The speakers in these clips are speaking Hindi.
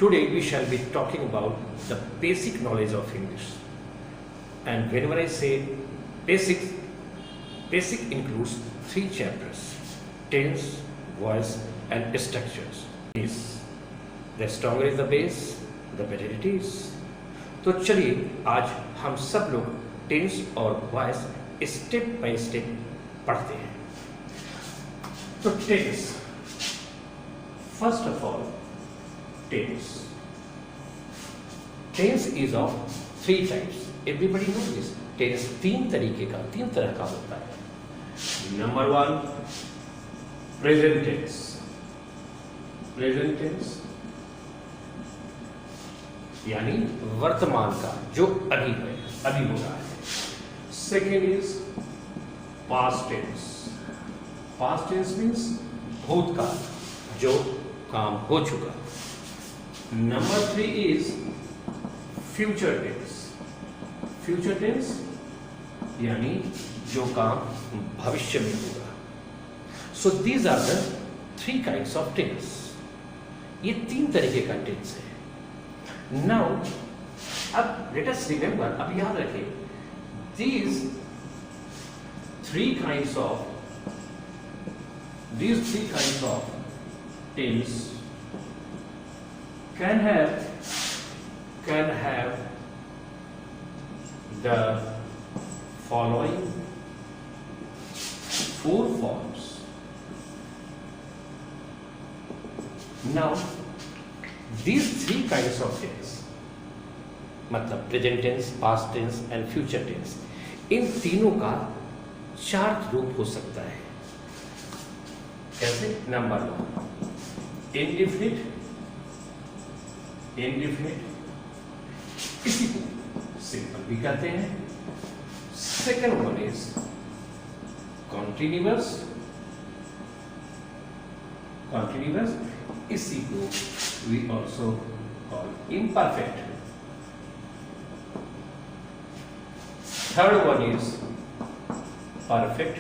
Today we shall be talking about the basic knowledge of English. And whenever I say basic includes three chapters: tense, voice, and structures. The stronger is the base, the better it is. तो चलिए आज हम सब लोग टेंस और वॉइस स्टेप बाय स्टेप पढ़ते हैं. तो tense, first of all tense is of three types. Everybody knows this. Tense तीन तरह का होता है. नंबर वन, प्रेजेंट टेंस यानी वर्तमान का, जो अभी हो रहा है. Second is past tense means भूतकाल, जो काम हो चुका. Number three is future tense यानी जो काम भविष्य में होगा. So these are the three kinds of tense. ये तीन तरीके का टेंस है. नाउ अब लेट अस रिमेंबर, अब याद रखें, these three kinds of tense can have the following four forms. Now these three kinds of tense, मतलब present tense, past tense and future tense, इन तीनों का चार रूप हो सकता है. कैसे? नंबर वन, इंडेफिनिट, इसी को सिंपल भी कहते हैं. सेकेंड वन इज कॉन्टिन्यूअस, इसी को we also call imperfect. Third one is perfect,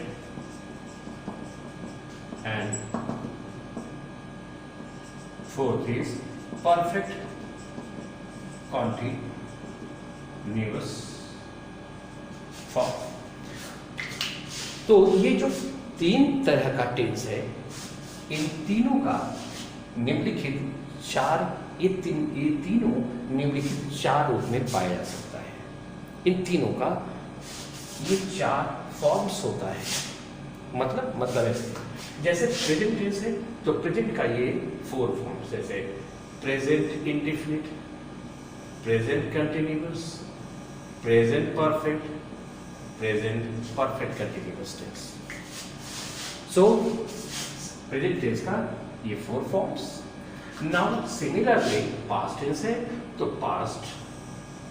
and fourth is perfect continuous form. तो ये जो तीन तरह का टेंस है, इन तीनों का निम्नलिखित ये तीनों निम्नलिखित चार रूप में पाया जा सकता है. इन तीनों का ये चार फॉर्म्स होता है. मतलब ऐसे, जैसे प्रेजेंट टेंस है तो प्रेजेंट का ये फोर फॉर्म्स, जैसे present indefinite, present continuous, present perfect, present perfect continuous tense. So present tense का ये four forms. Now similarly past tense है तो पास्ट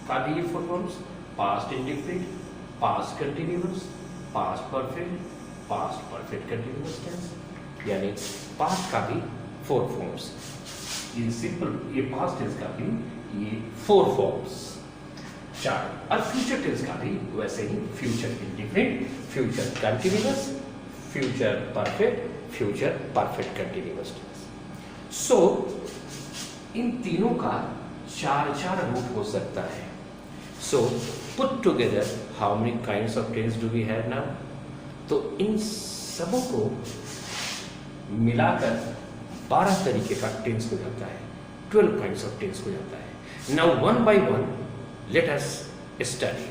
का भी ये four forms: past indefinite, past continuous, past perfect continuous tense. यानी पास्ट का भी फोर फॉर्म्स. इन सिंपल ये पास्ट टेंस का भी ये फोर फॉर्म्स चार. और फ्यूचर टेंस का भी वैसे ही, future indefinite, future continuous, future perfect continuous tense. So इन तीनों का चार रूप हो सकता है. So put together how many kinds of tense do we have now? तो इन सबों को मिलाकर 12 तरीके का टेंस हो जाता है, 12 काइंड्स ऑफ टेंस हो जाता है. Now one by one let us study.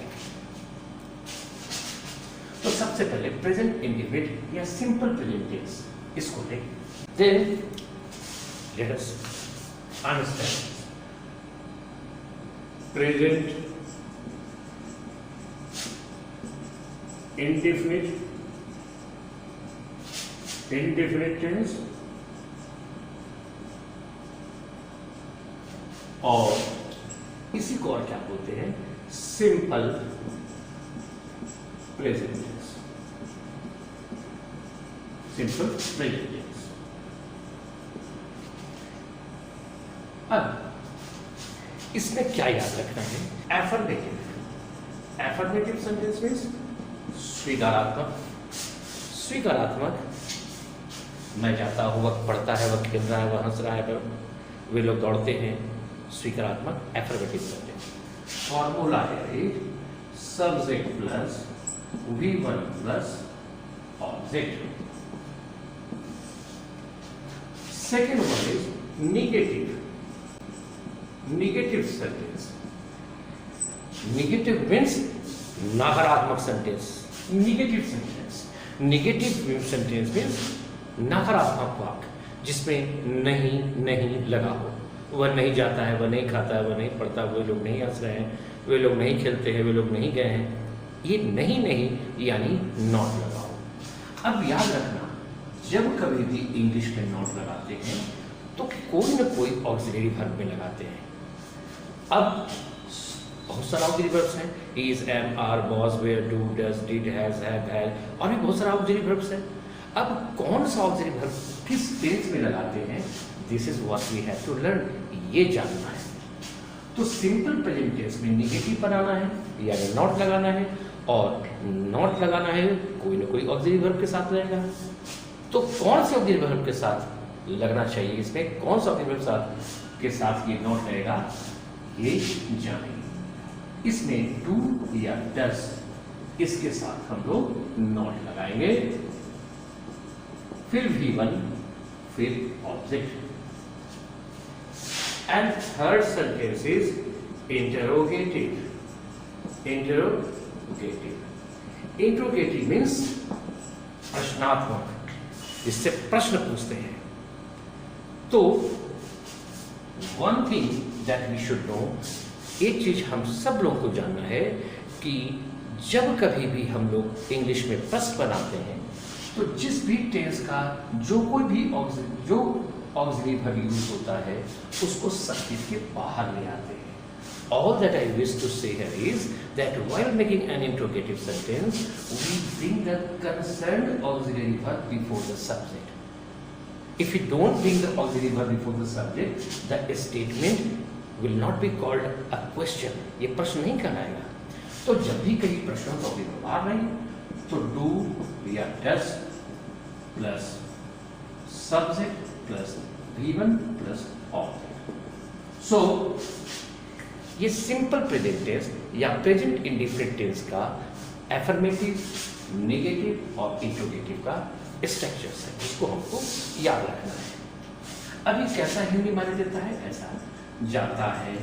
तो सबसे पहले प्रेजेंट इंडेफिनिट या सिंपल प्रेजेंट टेंस, इसको लें. Then let us understand present indefinite tense और इसी को और क्या बोलते हैं? Simple present tense. अब इसमें क्या याद रखना है? एफर्मेटिव सेंटेंस मीन्स स्वीकारात्मक. मैं जाता हूँ, वक्त पढ़ता है, वक्त खेल रहा है, वह हंस रहा है, वे लोग दौड़ते हैं, स्वीकारात्मक एफर्मेटिव सेंटेंस। फॉर्मूला है subject plus V1 plus object. Second one is negative sentence. Negative means नकारात्मक सेंटेंस। नेगेटिव सेंटेंस मीन्स नकारात्मक वाक्य जिसमें नहीं लगा हो। वह नहीं जाता है, वह नहीं खाता है, वह नहीं पढ़ता, वे लोग नहीं हंस रहे हैं, वे लोग नहीं खेलते हैं, वे लोग नहीं गए हैं। ये नहीं यानी नॉट लगा हो। अब याद रखना, जब कभी भी इंग्लिश में नॉट लगाते हैं तो कोई ना कोई ऑक्सिलरी वर्ब में लगाते हैं। अब बहुत सारा ऑक्सिलरी वर्ब्स हैं, is, am, are, was, were, do, does, did, has, have, और भी बहुत सारा ऑक्सिलरी वर्ब्स हैं। अब कौन सा ऑक्सिलरी वर्ब किस टेंस में लगाते हैं, this is what we have to learn, ये जानना है। तो सिंपल प्रेजेंट टेंस में नेगेटिव बनाना है यानी नॉट लगाना है, और नॉट लगाना है कोई ना कोई ऑक्सिलरी वर्ब के साथ रहेगा। तो कौन से ऑक्सिलरी वर्ब के साथ लगना चाहिए, इसमें कौन सा ऑक्सिलरी वर्ब के साथ ये नॉट रहेगा, ये जानेंगे। इसमें डू या डस, इसके साथ हम लोग नॉट लगाएंगे, फिर V1, फिर object. And third sentence is interrogative. Interrogative means प्रश्नात्मक, जिससे प्रश्न पूछते हैं। तो one thing that we should know, एक चीज हम सब लोगों को जानना है कि जब कभी भी हम लोग इंग्लिश में प्रश्न बनाते हैं तो जिस भी टेंस का जो कोई भी ऑक्सिलरी वर्ब यूज होता है उसको सब्जेक्ट के बाहर ले आते हैं। All that I wish to say here is that while making an interrogative sentence, we bring the concerned auxiliary verb before the subject. If we don't bring the auxiliary verb before the subject, the statement will not be called a question. ये प्रश्न नहीं कहलाएगा। तो जब भी कहीं प्रश्नों का ऑक्सिलरी आ रहे तो do या does plus subject plus V1 plus object. So ये सिंपल प्रेजेंट टेंस या प्रेजेंट इंडिफरेंट टेंस का एफर्मेटिव, नेगेटिव और इंट्रोगेटिव का स्ट्रक्चर्स है, इसको हमको याद रखना है। अभी कैसा हिंदी माना देता है, ऐसा जाता है,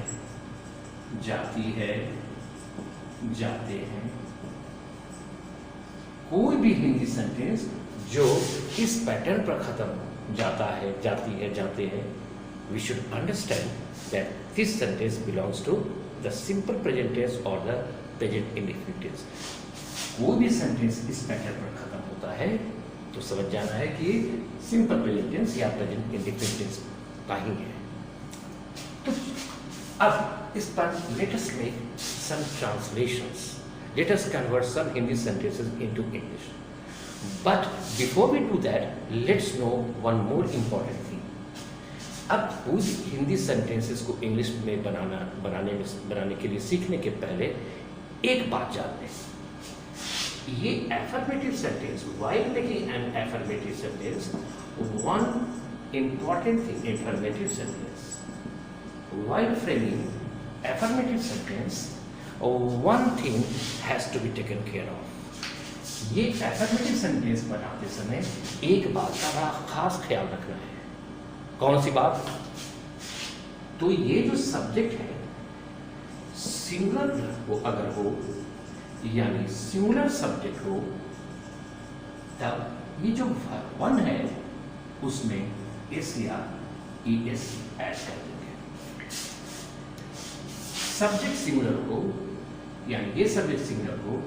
जाती है, जाते हैं। कोई भी हिंदी सेंटेंस जो इस पैटर्न पर खत्म हो, जाता है, जाती है, जाते हैं, we should understand that this sentence belongs to the simple present tense or the present indefinite tense. कोई भी सेंटेंस इस पैटर्न पर खत्म होता है तो समझ जाना है कि सिंपल प्रेजेंट टेंस या प्रेजेंट इंडिफिनिट टेंस का ही है। तो अब इस पर let us make some translations. Let us convert some Hindi sentences into English. But before we do that, let's know one more important thing. अब उस हिंदी सेंटेंसेस को इंग्लिश में बनाने के लिए सीखने के पहले एक बात जान लें। ये affirmative sentence, while making an affirmative sentence, one important thing, affirmative sentence, while framing affirmative sentence, one thing has to be taken care of. ये एफर्मेटिव सेंटेंस बनाते समय एक बात का बड़ा खास ख्याल रखना है। कौन सी बात? तो ये जो सब्जेक्ट है सिंगुलर वो अगर हो यानी सिंगुलर सब्जेक्ट हो, तब ये जो वन है उसमें एस या ईएस ऐड कर देंगे। सब्जेक्ट सिंगुलर हो यानी ये सब्जेक्ट सिंगुलर हो,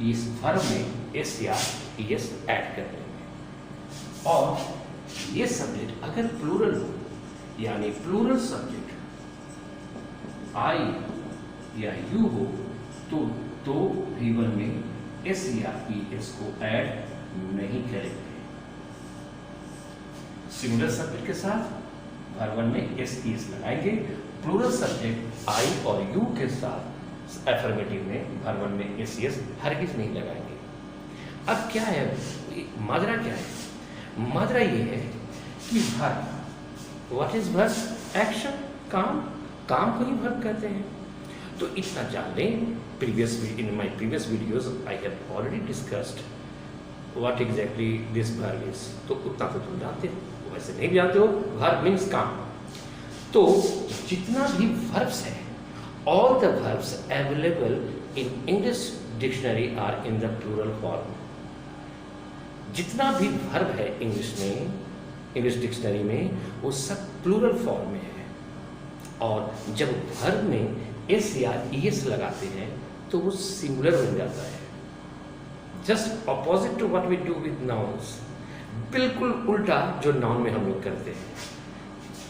इस वर्ब में एस या ईएस ऐड कर देंगे। और ये सब्जेक्ट अगर प्लूरल हो यानी प्लूरल सब्जेक्ट आई या यू हो तो V1 में एस या ईएस को ऐड नहीं करेंगे। सिंगुलर सब्जेक्ट के साथ वर्ब में एस ईएस लगाएंगे, प्लूरल सब्जेक्ट आई और यू के साथ एफर्मेटिव में वर्ब में एस ईएस हरगिज नहीं लगाएंगे। अब क्या है माजरा, क्या है माजरा? ये है कि verb, what is verb? Action, काम, काम को ही वर्ब कहते हैं। तो इतना जान लें, in my previous videos I have already discussed what exactly this verb is. तो उतना तो तुम जानते हो, वैसे नहीं जानते हो, वर्ब मीन्स काम। तो जितना भी वर्ब्स है, all the verbs available in English dictionary are in the plural form. जितना भी वर्ब है इंग्लिश में, इंग्लिश डिक्शनरी में, वो सब प्लूरल फॉर्म में है। और जब वर्ब में एस या ईएस लगाते हैं तो वो सिंगुलर बन जाता है। Just opposite to what we do with nouns, बिल्कुल उल्टा जो नाउन में हम लोग करते हैं।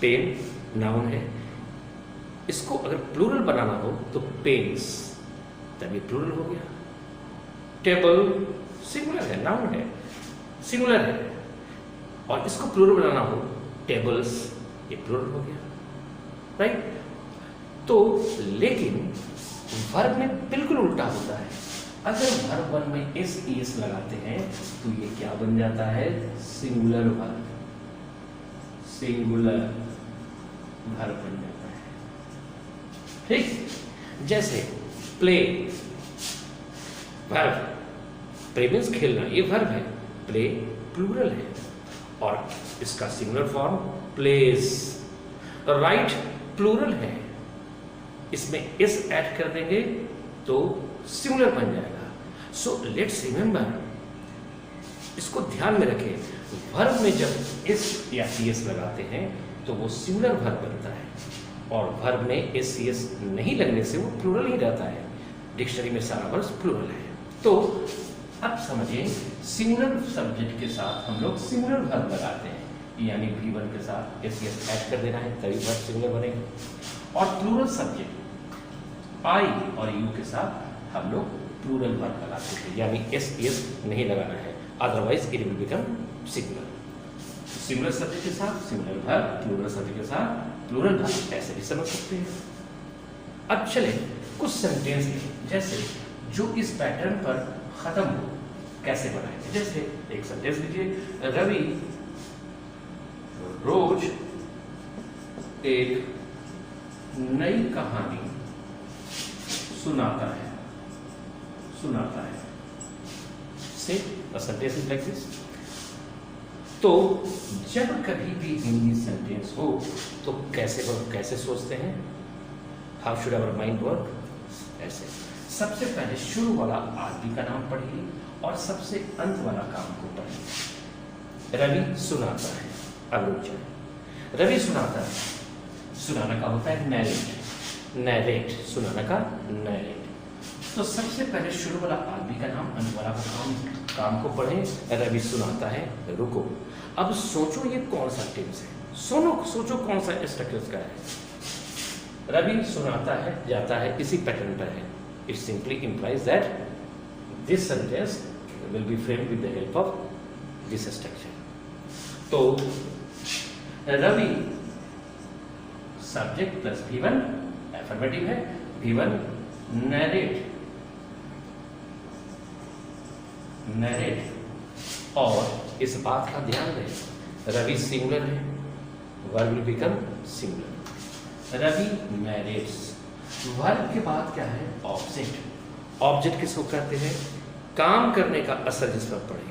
पेन नाउन है, इसको अगर प्लूरल बनाना हो तो पेन्स, तभी प्लूरल हो गया। टेबल सिंगुलर है, नाउन है, सिंगुलर है, और इसको प्लूरल बनाना हो टेबल्स, ये प्लूरल हो गया, राइट। तो लेकिन वर्ब में बिल्कुल उल्टा होता है। अगर वर्ब वन में एस ईएस लगाते हैं तो ये क्या बन जाता है? सिंगुलर वर्ब, सिंगुलर वर्ब बन जाता है, ठीक। जैसे प्ले, वर्ब, प्ले मीन्स खेलना, ये वर्ब है, प्ले प्लूरल है, और इसका singular form plays. Right plural है, इसमें एस ऐड कर देंगे तो सिंगुलर बन जाएगा। सो लेट्स रिमेंबर, इसको ध्यान में रखें, वर्ब में जब एस या सी एस लगाते हैं तो वो सिंगुलर वर्ब बनता है, और वर्ब में एस सी एस नहीं लगने से वो प्लूरल ही रहता है। डिक्शनरी में सारा वर्ब प्लूरल है। तो अब समझिए, सिंगुलर सब्जेक्ट के साथ हम लोग सिंगुलर वर्ब लगाते हैं, यानी V1 के साथ एस सी एस ऐड कर देना है तभी वर्ब सिंगुलर बनेगा। और प्लूरल सब्जेक्ट आई और यू के साथ हम लोग प्लूरल वर्ब लगाते हैं, यानी एस एस नहीं लगाना है, otherwise it will become singular. Singular subject के साथ सिंगुलर वर्ब, प्लूरल सब्जेक्ट के साथ प्लूरल वर्ब, ऐसे भी समझ सकते हैं। अब चले कुछ सेंटेंस में, जैसे जो इस पैटर्न पर खत्म हो, कैसे बनाएंगे। जैसे एक सेंटेंस लीजिए, रवि रोज एक नई कहानी सुनाता है, सुनाता है। से सेंटेंस इज लाइक दिस। तो जब कभी भी हिंदी सेंटेंस हो तो कैसे सोचते हैं? How should our mind work? ऐसे, सबसे पहले शुरू वाला आदमी का नाम पढ़िए और सबसे अंत वाला काम को पढ़िए। रवि सुनाता है, अब रुक जाए। रवि सुनाता है, सुनाना का होता है नैरेट, नैरेट, सुनाना का नैरेट। तो सबसे पहले शुरू वाला आदमी का नाम, अंत वाला काम को पढ़ें। रवि सुनाता है, रुको। अब सोचो ये कौन सा टेंस है, सोचो कौन सा स्ट्रक्चर का है। रवि सुनाता है, जाता है, इसी पैटर्न पर है। It simply implies that this sentence will be framed with the help of this structure. तो Ravi subject plus V1 affirmative है, V1 नैरेट, नैरेट। और इस बात का ध्यान दें, रवि सिंगुलर है, verb will become singular. Ravi narrates, verb के बाद क्या है? ऑब्जेक्ट। ऑब्जेक्ट किसको कहते हैं? काम करने का असर जिस पर पड़े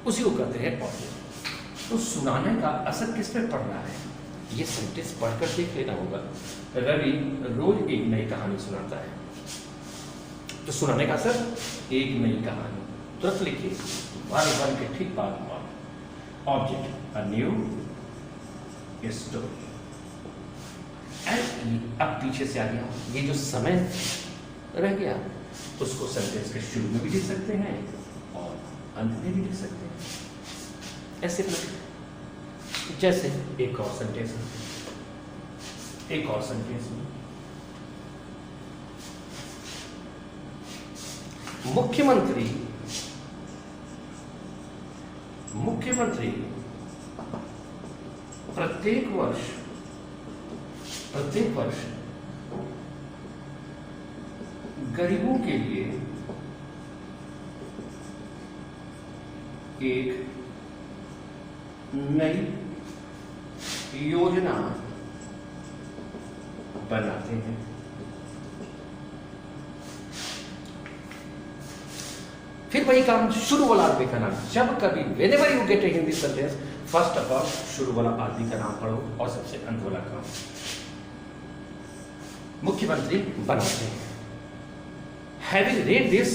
उसी को कहते हैं ऑब्जेक्ट। तो सुनाने का असर किस पर पड़ रहा है, ये सेंटेंस पढ़कर देख लेना होगा। रवि रोज एक नई कहानी सुनाता है, तो सुनाने का असर एक नई कहानी, तुरंत लिखिए वर्ब के ठीक बाद ऑब्जेक्ट, अ न्यू स्टोरी। अब पीछे से आ गया, ये जो समय रह गया उसको सेंटेंस के शुरू में भी लिख सकते हैं और अंत में भी लिख सकते हैं, ऐसे लिख। जैसे एक और सेंटेंस, एक और सेंटेंस में मुख्यमंत्री प्रत्येक वर्ष गरीबों के लिए एक नई योजना बनाते हैं। फिर वही काम शुरू वाला आदमी का नाम। जब कभी whenever you get a Hindi sentence, first of all शुरू वाला आदमी का नाम पढ़ो और सबसे अंत वाला काम मुख्यमंत्री बनाते हैं। Having read this,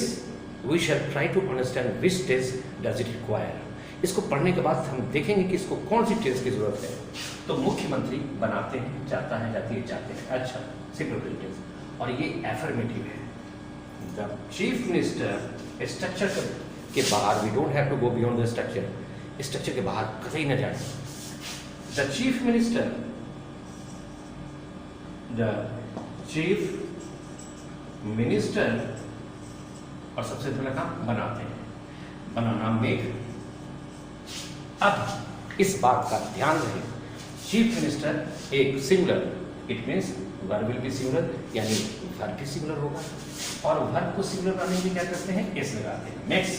we shall try to understand which tense does it require. इसको पढ़ने के बाद हम देखेंगे कि इसको कौन सी टेंस की जरूरत है। तो मुख्यमंत्री बनाते हैं, जाता है, जाती है, जाते हैं। अच्छा, सिंपल टेंस, और ये एफर्मेटिव है। द चीफ मिनिस्टर स्ट्रक्चर के बाहर, we don't have to go beyond the structure, structure के बाहर कहीं न जाए। द चीफ मिनिस्टर, और सबसे पहला काम बनाते हैं, बनाना, मेक। अब इस बात का ध्यान रहे, चीफ मिनिस्टर एक singular, it means verb will be singular, यानी वर्ब भी सिंगुलर होगा, और वर्ब को सिंगुलर बनाने के लिए क्या करते हैं, एस लगाते हैं। Makes,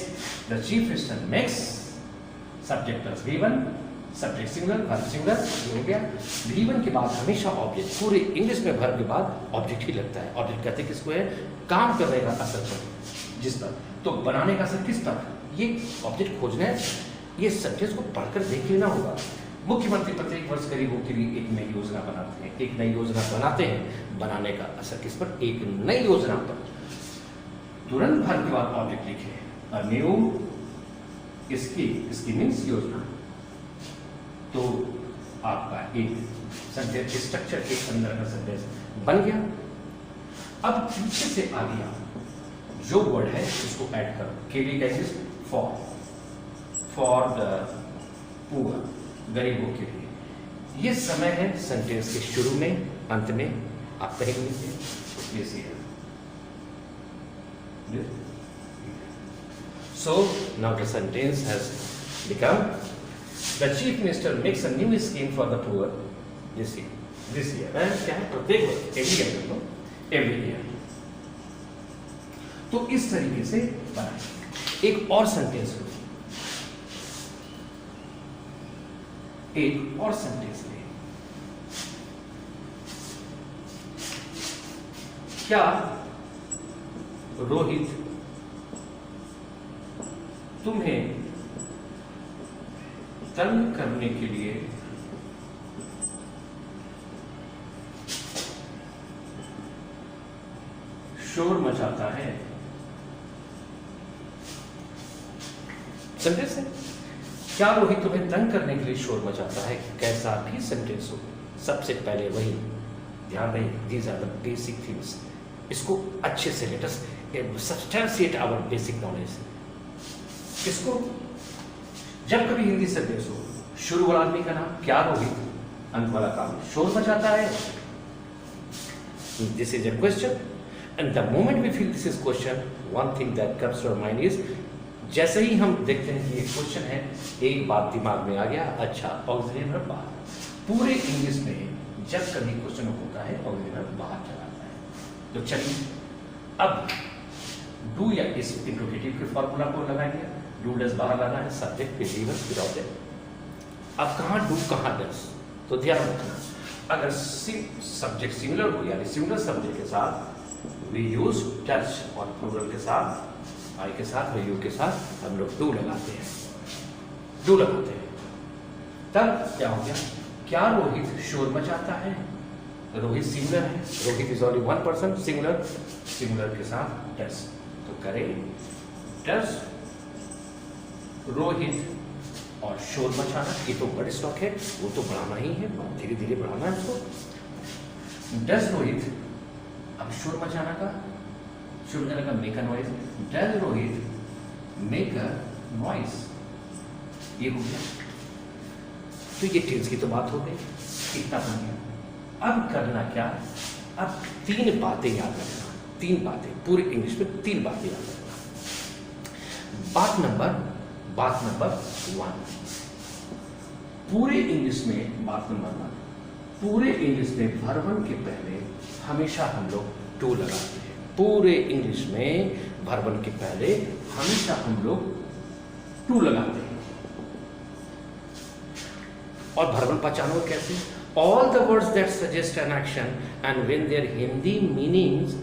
the chief minister makes, subject plus V1, subject singular, verb singular, ये हो गया। V1 के बाद हमेशा ऑब्जेक्ट, पूरे इंग्लिश में वर्ब के बाद ऑब्जेक्ट ही लगता है। ऑब्जेक्ट कहते हैं किसको है, काम करने का असर पर, जिस पर। तो बनाने का असर किस पर, ये ऑब्जेक्ट खोजना है। ये सेंटेंस को पढ़कर देख लेना होगा। मुख्यमंत्री प्रत्येक वर्ष गरीबों के लिए एक नई योजना बनाते हैं, एक नई योजना बनाते हैं। बनाने का असर किस पर, एक नई योजना पर। तुरंत वर्ब के बाद ऑब्जेक्ट लिखे, अ न्यू, इसकी मीन्स योजना। तो आपका एक सेंटेंस स्ट्रक्चर के अंदर का सेंटेंस बन गया। अब पीछे से आ गया जो वर्ड है उसको ऐड करो। के लिए क्या है, फॉर द पुअर, गरीबों के लिए। ये समय है सेंटेंस के शुरू में, अंत में आप कहेंगे। So now the sentence has become, the chief minister makes a new scheme for the poor this year. क्या है, प्रत्येक वर्ष, every year। तो इस तरीके से बनाए। एक और सेंटेंस ले, एक और सेंटेंस ले। क्या रोहित तुम्हें तंग करने के लिए शोर मचाता है? सेंटेंस है, क्या रोहित तुम्हें तंग करने के लिए शोर मचाता है? कैसा भी सेंटेंस हो, सबसे पहले वही ध्यान रहे, these are the basic things. इसको अच्छे से let us substantiate our basic knowledge. इसको जब कभी हिंदी सेंटेंस हो, शुरू वाला आदमी का नाम, क्या रोहित, अंत वाला काम शोर मचाता है। This is a question, and the moment we feel this is question, one thing that comes to our mind is, जैसे ही हम देखते हैं कि ये क्वेश्चन है, एक बात दिमाग में आ गया, अच्छा ऑक्सिलरी वर्ब बाहर। पूरे इंग्लिश में जब कभी क्वेश्चन होता है ऑक्सिलरी वर्ब बाहर चलाता है। तो चलिए अब डू या इस इंट्रोगेटिव के फॉर्मूला को लगाएंगे। डू डज बाहर लाना है, सब्जेक्ट पे लीवर विदाउट इट। अब कहाँ डू कहाँ डज, तो ध्यान रखना, अगर सब्जेक्ट सिंगुलर हो यानी सिंगुलर सब्जेक्ट के साथ वी यूज डज, और प्लूरल के साथ आई के साथ और यू के साथ हम लोग डू लगाते हैं, डू लगाते हैं। तब क्या हो गया, क्या रोहित शोर मचाता है? रोहित सिंगुलर है, Rohit is only one person, singular, singular के साथ डज। तो करें डज रोहित, और शोर मचाना, ये तो बड़े स्टॉक है, वो तो बढ़ाना ही है, धीरे धीरे बढ़ाना है उसको। डज रोहित, अब शोर मचाना का, शोर करने का make a noise, does Rohit make a noise, ये हो गया। तो ये टेंस की तो बात हो गई, इतना बन गया। अब करना क्या, अब तीन बातें याद रखना, तीन बातें, पूरे इंग्लिश में तीन बातें याद रखना। बात नंबर 1, पूरे इंग्लिश में बात नंबर 1, पूरे इंग्लिश में वर्बन के पहले हमेशा हम लोग टू लगाते हैं। पूरे इंग्लिश में वर्बन के पहले हमेशा हम लोग टू लगाते हैं। और वर्बन पहचानो कैसे, all the words that suggest an action and when their Hindi meanings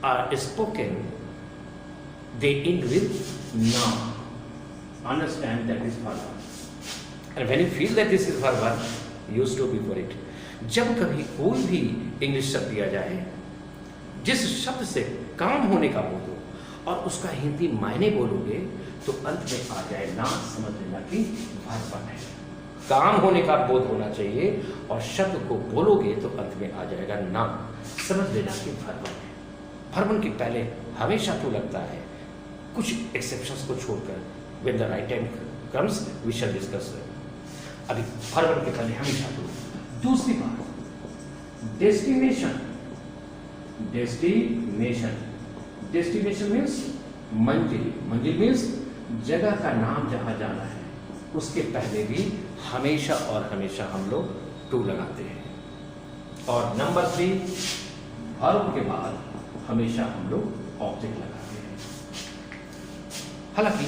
are spoken, they end with na. Understand that is verb. And when you feel that this is verb, use to be for it. जब कभी कोई भी इंग्लिश शब्द दिया जाए जिस शब्द से काम होने का बोध हो और उसका हिंदी मायने बोलोगे तो अंत में आ जाए ना, समझ लेना कि वर्ब है। काम होने का बोध होना चाहिए और शब्द को बोलोगे तो अंत में आ जाएगा ना, समझ लेना कि वर्ब है। वर्ब के पहले हमेशा तो लगता है, कुछ एक्सेप्शंस को छोड़कर। When the right time comes, we shall discuss it. अभी वर्ब के पहले हमेशा तो। दूसरी बात, डेस्टिनेशन। डेस्टिनेशन, डेस्टिनेशन मीन्स मंजिल। मंजिल मीन्स जगह का नाम जहाँ जाना है, उसके पहले भी हमेशा और हमेशा हम लोग टू लगाते हैं। और नंबर 3, वर्ब के बाद हमेशा हम लोग ऑब्जेक्ट लगाते हैं। हालांकि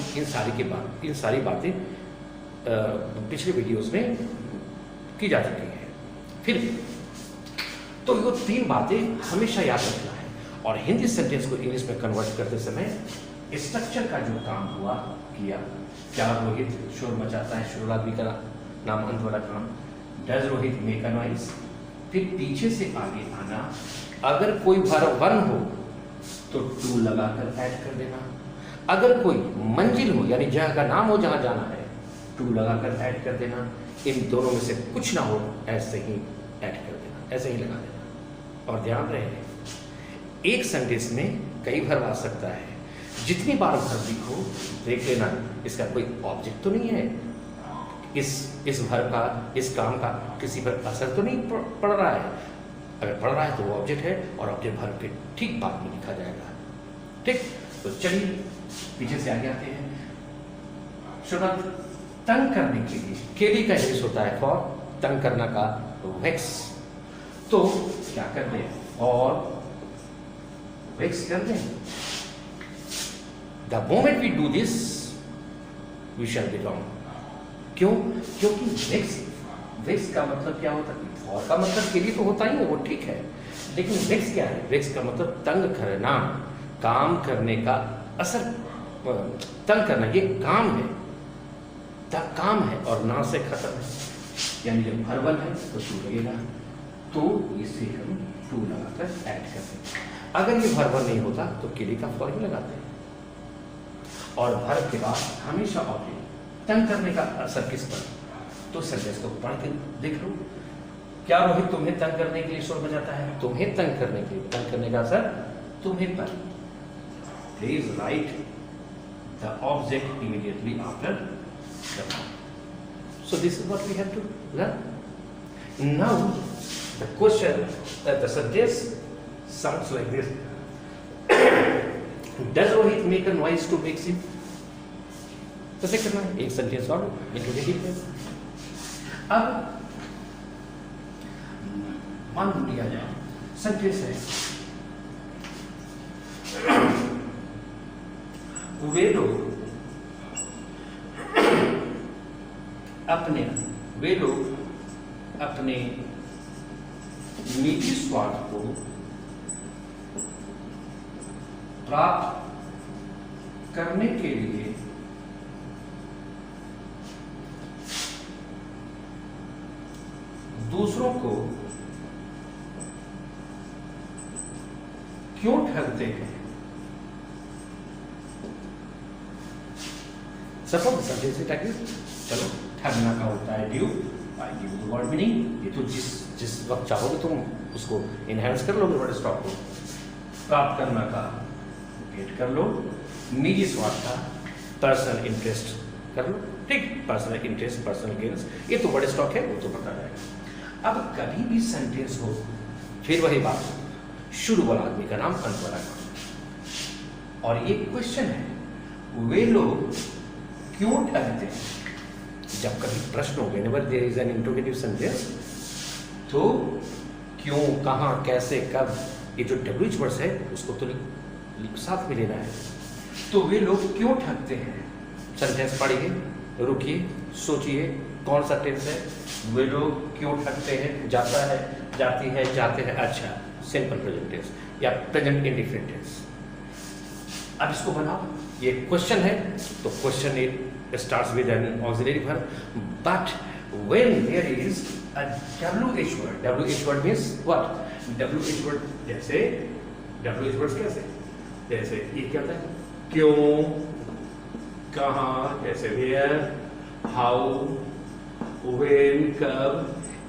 इन सारी बातें पिछले वीडियोस में की जा चुकी हैं। फिर तो ये 3 बातें हमेशा याद रखना है। और हिंदी सेंटेंस को इंग्लिश में कन्वर्ट करते समय स्ट्रक्चर का जो काम हुआ किया, क्या रोहित शोर मचाता है, शोर आदमी का नाम अंत वाला काम, does Rohit make a noise. फिर पीछे से आगे आना, अगर कोई वर्ब 1 हो तो टू लगाकर ऐड कर देना, अगर कोई मंजिल हो यानी जगह का नाम हो जहां जाना है, टू लगाकर ऐड कर देना। इन दोनों में से कुछ ना हो ऐसे ही ऐड कर देना, ऐसे ही लगा देना। और ध्यान रहे एक सेंटेंस में कई वर्ब आ सकता है, जितनी बार वर्ब लिखो देख लेना इसका कोई ऑब्जेक्ट तो नहीं है, इस वर्ब का, इस काम का किसी पर असर तो नहीं पड़ रहा है। अगर पड़ रहा है तो वो ऑब्जेक्ट है और ऑब्जेक्ट वर्ब के ठीक बाद में लिखा जाएगा। ठीक, तो चलिए पीछे से आगे आते हैं। शुरुआत तंग करने के लिए केली का यूज होता है फॉर तंग करना का वेक्स। तो क्या करते हैं, और वेक्स करते हैं। The moment we do this we shall be wrong. क्यों? क्योंकि वेक्स का मतलब क्या होता है? फॉर का मतलब केली तो होता ही है, वो ठीक है, लेकिन वेक्स क्या है? वेक्स का मतलब तंग करना, काम करने का असर, तंग करना, ये काम है, काम है और ना से खत्म है। यानी जब वर्बल है तो टू लगेगा, तो इसे हम टू लगाकर ऐड करते हैं। अगर ये वर्बल नहीं होता तो केली का फॉर ही लगाते हैं। और वर्ब के बाद हमेशा ऑब्जेक्ट। तंग करने का असर किस पर? तो सेंटेंस को पढ़ के देख लो। क्या रोहित तुम्हें तंग करने के लिए शोर बजाता है? तुम्हें तंग करने के लिए, तंग करने का असर तुम्हें पर। Please right the object immediately after the verb. So this is what we have to learn. Now the question, the sentence sounds like this. Does Rohit make a noise to make him? कैसे करना है? एक सेंटेंस और लिख दीजिए। अब मान लिया जाए सेंटेंस है, वे लोग अपने निजी स्वार्थ को प्राप्त करने के लिए दूसरों को क्यों ठगते हैं? सपोज सेंटेंस चलो, ठगना का होता है due, I give the word meaning. ये तो जिस वक्त चाहोगे तुम उसको इनहेंस कर लोगे वर्ड स्टॉक को। प्राप्त करना का गेट कर लो, निजी स्वार्थ का पर्सनल इंटरेस्ट कर लो। ठीक, पर्सनल इंटरेस्ट, पर्सनल गेन्स, ये तो वर्ड स्टॉक है, वो तो पता रहेगा। अब कभी भी सेंटेंस हो, फिर वही बात, शुरू वाला आदमी का नाम, अंत वाला नाम। और ये क्वेश्चन है, वे लोग क्यों ठगते हैं? जब कभी प्रश्न हो, whenever there is an interrogative sentence, तो क्यों, कहाँ, कैसे, कब, ये जो WH वर्ड्स है उसको तो साथ में लेना है। तो वे लोग क्यों ठगते हैं? सेंटेंस पढ़िए, रुकिए, सोचिए कौन सा टेंस है? वे लोग क्यों ठगते हैं, जाता है, जाती है, जाते हैं। अच्छा, सिंपल प्रेजेंट टेंस या प्रेजेंट इंडिफरेंट टेंस। अब इसको बनाओ, ये क्वेश्चन है तो question it starts with an auxiliary verb, but when there is a WH word, WH word means what? WH word जैसे WH words कैसे? जैसे ये क्या होता है? क्यों, कहाँ, जैसे where, how, when, कब,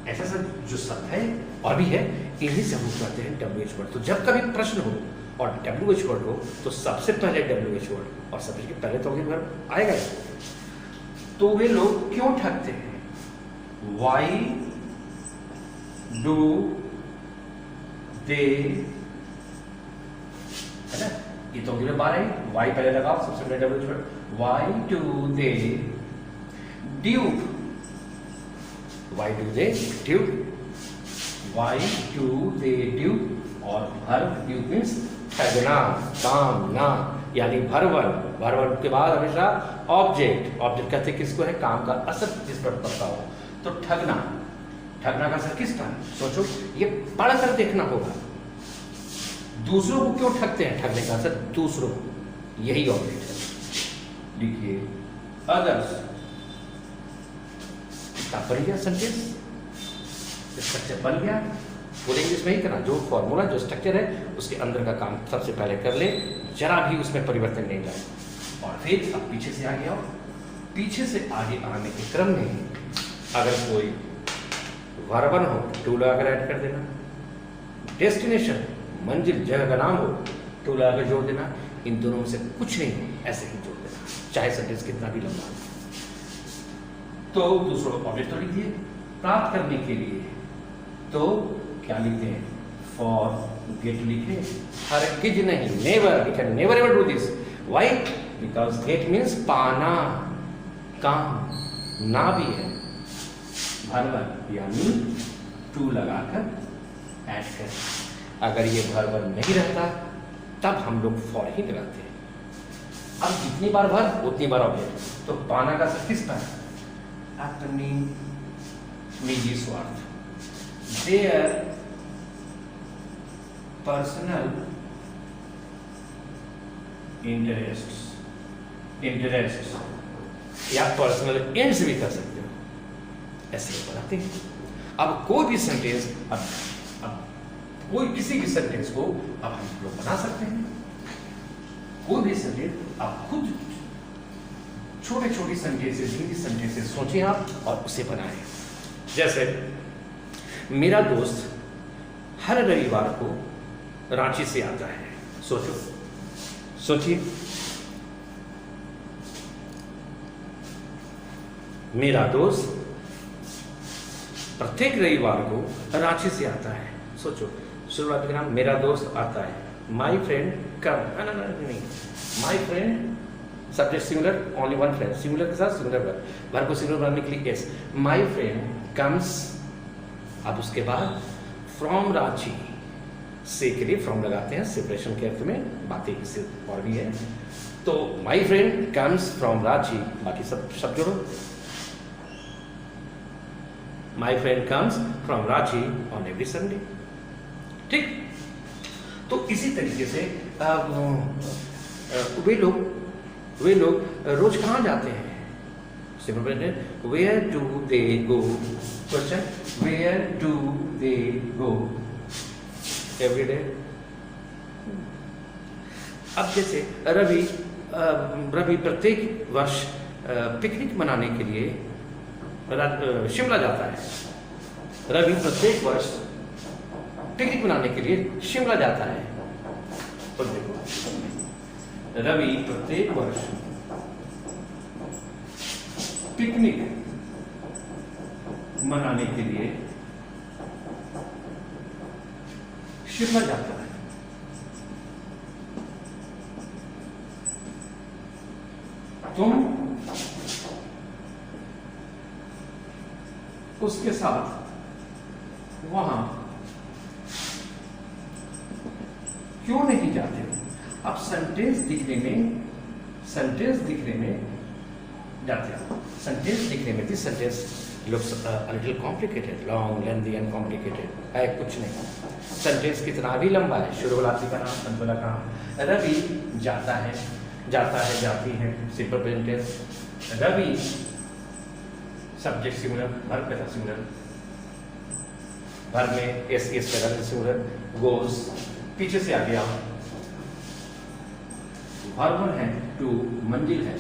ऐसा सब जो शब्द है और भी है, इन्हीं से हम कहते हैं WH word। तो जब कभी प्रश्न हो और WH word हो तो सबसे पहले WH word और सबसे पहले तो वर्ब आएगा ही। तो वे लोग क्यों ठगते हैं? Why do they, है ना, ये तो अगले बार है, why पहले लगाओ, सबसे पहले WH word। Why do they dupe? Why do they dupe? Why do they dupe? और verb dupe means ठगना, काम ना, यानी भरवन। भरवन के बाद हमेशा ऑब्जेक्ट। ऑब्जेक्ट कहते किसको है? काम का असर जिस पर पड़ता हो। तो ठगना, ठगना का असर किस पर? सोचो, ये पढ़कर देखना होगा। दूसरों को क्यों ठगते हैं? ठगने का असर दूसरों को, यही ऑब्जेक्ट है। लिखिए अदर्स। बन गया सेंटेंस, स्ट्रक्चर बन गया। पूरे इंग्लिश में ही करना, जो फॉर्मूला जो स्ट्रक्चर है उसके अंदर का काम सबसे पहले कर ले, जरा भी उसमें परिवर्तन नहीं लाए। और फिर अब पीछे से आगे आओ। पीछे से आगे आने के क्रम में अगर कोई वर्बन हो टू लगाकर ऐड कर देना, डेस्टिनेशन मंजिल जगह का नाम हो टू लगाकर जोड़ देना, इन दोनों में से कुछ नहीं हो ऐसे ही जोड़ देना, चाहे सेंटेंस कितना भी लंबा हो। तो दूसरों ऑब्जेक्ट तो लिख दिए। प्राप्त करने के लिए तो क्या लिखते हैं? फॉर गेट लिखे, हरगिज नहीं, never, we can never ever do this. Why? Because get means पाना, काम, ना भी है भरवन, यानी टू लगाकर ऐड कर। अगर ये भरवन नहीं रहता तब हम लोग फॉर ही लगाते हैं। अब जितनी बार भर उतनी बार ऑब्जेक्ट। तो पाना का असर किस पर? अपनी निजी स्वार्थ, देयर पर्सनल इंटरेस्ट या पर्सनल एंड्स भी कर सकते हो, ऐसे ही बनाते हैं। अब कोई भी सेंटेंस, अब कोई किसी भी सेंटेंस को अब हम लोग बना सकते हैं। कोई भी सेंटेंस आप खुद छोटे छोटे सेंटेंसेस, हिंदी सेंटेंसेस सोचें आप और उसे बनाएं। जैसे मेरा दोस्त हर रविवार को रांची से आता है। सोचो, सोचिए, मेरा दोस्त प्रत्येक रविवार को रांची से आता है। सोचो, शुरुआत का नाम मेरा दोस्त आता है, माई फ्रेंड कम, नहीं, my friend subject singular, only one friend, singular के साथ सिंगुलर वर्ब, वर्ब को सिंगुलर बनाने के लिए एस, माई फ्रेंड कम्स। अब उसके बाद फ्रॉम रांची, से के लिए फ्रॉम लगाते हैं सेपरेशन के अर्थ में, बातें इससे और भी है। तो my friend comes from Ranchi, बाकी सब शब्द जोड़ो, my friend comes from Ranchi on every Sunday. ठीक, तो इसी तरीके से वे लोग रोज कहाँ जाते हैं? Simple present, where do they go. Question, where do they go every day. अब जैसे रवि प्रत्येक वर्ष पिकनिक मनाने के लिए शिमला जाता है। रवि प्रत्येक वर्ष पिकनिक मनाने के लिए शिमला जाता है। तो देखो, रवि प्रत्येक वर्ष पिकनिक मनाने के लिए शिमला जाता है। तुम उसके साथ वहां क्यों नहीं जाते हो? अब सेंटेंस दिखने में जाते हो, सेंटेंस लिखने में this sentence looks a little complicated, long, lengthy and complicated है, कुछ नहीं। सेंटेंस कितना भी लंबा है, शुरुआती का नाम, अंत वाला काम। रवि जाता है, जाती है, simple present tense. Ravi subject singular, verb का सिंगुलर, वर्ब में एस का सिंगुलर, गोज पीछे से आ गया, वर्ब है टू, मंजिल है,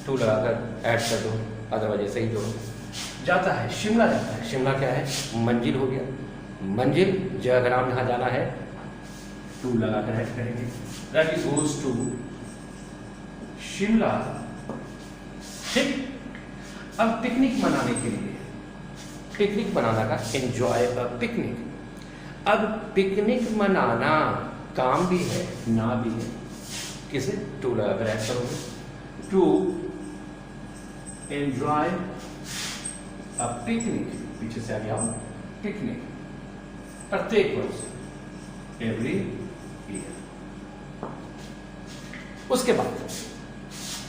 टू लगाकर ऐड कर दो, अदरवाइज ऐसे ही जोड़ो। जाता है, शिमला जाता है, शिमला क्या है, मंजिल हो गया, मंजिल जयग्राम यहाँ जाना है, टू लगाकर ऐड करेंगे। रवि गोज टू शिमला, ठीक। अब पिकनिक मनाने के लिए, पिकनिक मनाना का एंजॉय अ पिकनिक। अब पिकनिक मनाना काम भी है, ना भी है, किसे, टू लगाकर ऐड करोगे, टू एंजॉय अ पिकनिक, पीछे से आ गया पिकनिक, प्रत्येक वर्ष, एवरी ईयर। उसके बाद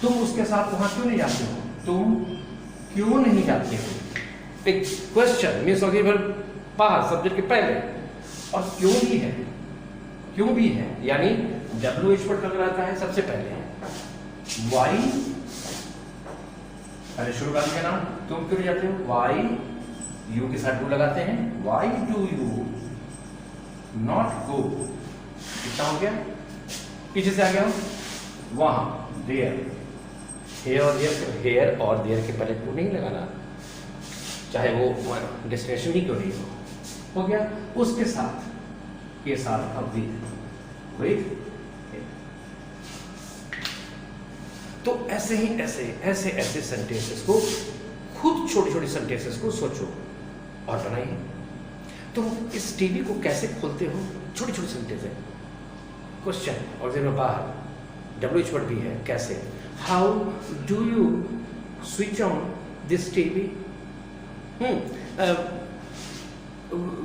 तुम उसके साथ वहां क्यों नहीं जाते हो, तुम क्यों नहीं जाते हो, एक क्वेश्चन मीन्स बाहर सब्जेक्ट के पहले, और क्यों भी है, क्यों भी है यानी WH पर कब रहता है, सबसे पहले वाई, पहले शुरू करने का नाम, तुम क्यों नहीं जाते हो, वाई, यू के साथ डू लगाते हैं, why do you not go, कितना हो गया, पीछे से आ गया वहां, देयर, हेयर और देयर के पहले टू नहीं लगाना, चाहे वो डेस्टिनेशन ही क्यों नहीं हो गया। उसके साथ ये साल अवधि, वेट, तो ऐसे ही ऐसे सेंटेंसेस को, खुद छोटी छोटी सेंटेंसेस को सोचो और बनाइए। तुम इस टीवी को कैसे खोलते हो, छोटी छोटी सेंटेंस है, क्वेश्चन और जब बाहर WH वर्ड भी है, कैसे, how do you switch on this TV,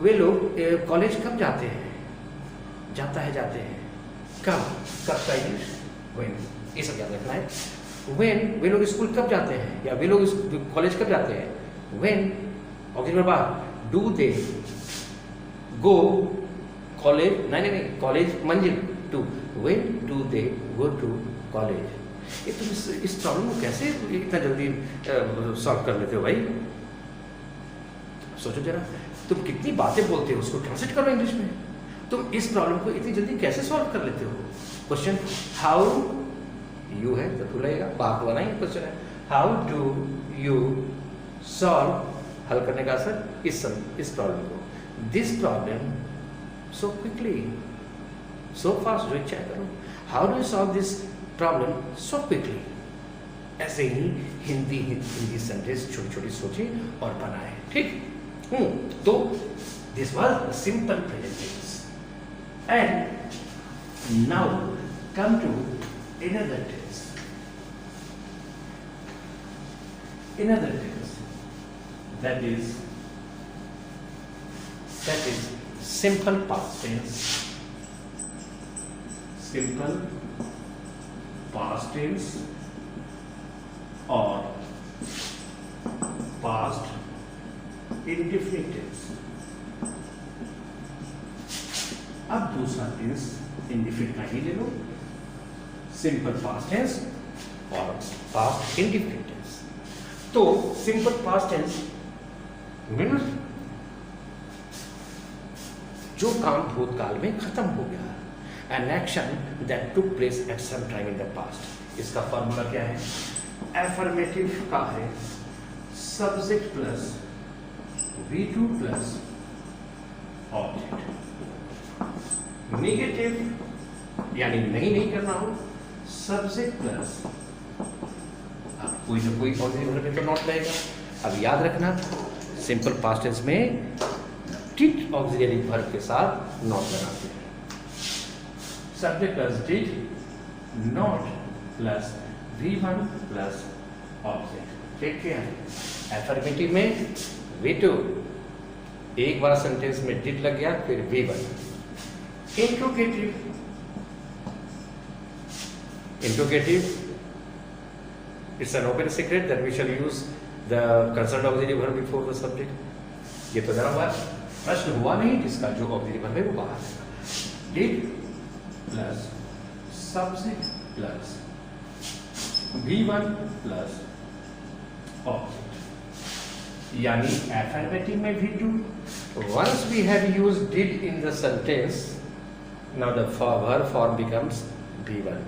वे लोग कॉलेज कब जाते हैं, जाते हैं, कब का इंग्लिश, व्हेन, ये सब याद रखना है। व्हेन, वे लोग स्कूल कब जाते हैं, या वे लोग कॉलेज कब जाते हैं, व्हेन, और फिर बाद डू दे गो कॉलेज, नहीं, कॉलेज मंजिल, to, when do they go to college. ये तुम इस प्रॉब्लम को कैसे इतना जल्दी सॉल्व कर लेते हो भाई, सोचो जरा, तुम कितनी बातें बोलते हो, उसको ट्रांसलेट करो इंग्लिश में, तुम इस प्रॉब्लम को इतनी जल्दी कैसे सॉल्व कर लेते हो। क्वेश्चन हाउ, यू है तो टू लगेगा, बात वाला ही क्वेश्चन है, हाउ डू यू सॉल्व, हल करने का असर इस प्रॉब्लम को, this problem so quickly, so fast, जो इच्छा करो, how do you solve this problem so quickly. ऐसे ही हिंदी सेंटेंस छोटी छोटी सोचे और बनाए, ठीक। तो this was simple present tense, and now come to another tense, that is simple past tense, or past indefinite tense। अब दूसरा टेंस इंडिफिनिट का ही ले लो, सिंपल पास्ट टेंस और पास्ट इंडिफिनिट टेंस। तो सिंपल पास्ट टेंस मीन्स जो काम भूतकाल में खत्म हो गया, an action that took place at some time in the past. इसका फॉर्मूला क्या है, एफर्मेटिव का है subject plus V2 plus object, negative यानी नहीं करना हो, सब्जेक्ट प्लस कोई ना कोई ऑक्सिलरी तो नॉट रहेगा। अब याद रखना सिंपल पास्ट टेंस में डिड ऑक्सिलरी वर्ब के साथ नॉट लगाते हैं, subject plus did, not plus V1 plus object. ठीक है, एफर्मेटिव में V2, एक बार सेंटेंस में डिड लग गया फिर V1। Interrogative, it's an open secret that we shall use the concern auxiliary verb before the subject. ये तो जरा हुआ प्रश्न हुआ नहीं जिसका जो ऑक्सिलरी वर्ब है वो बाहर है। Did plus subject plus V1 plus object, यानी एफर्मेटिव में V2। Once we have used did in the sentence, now the verb form becomes V1।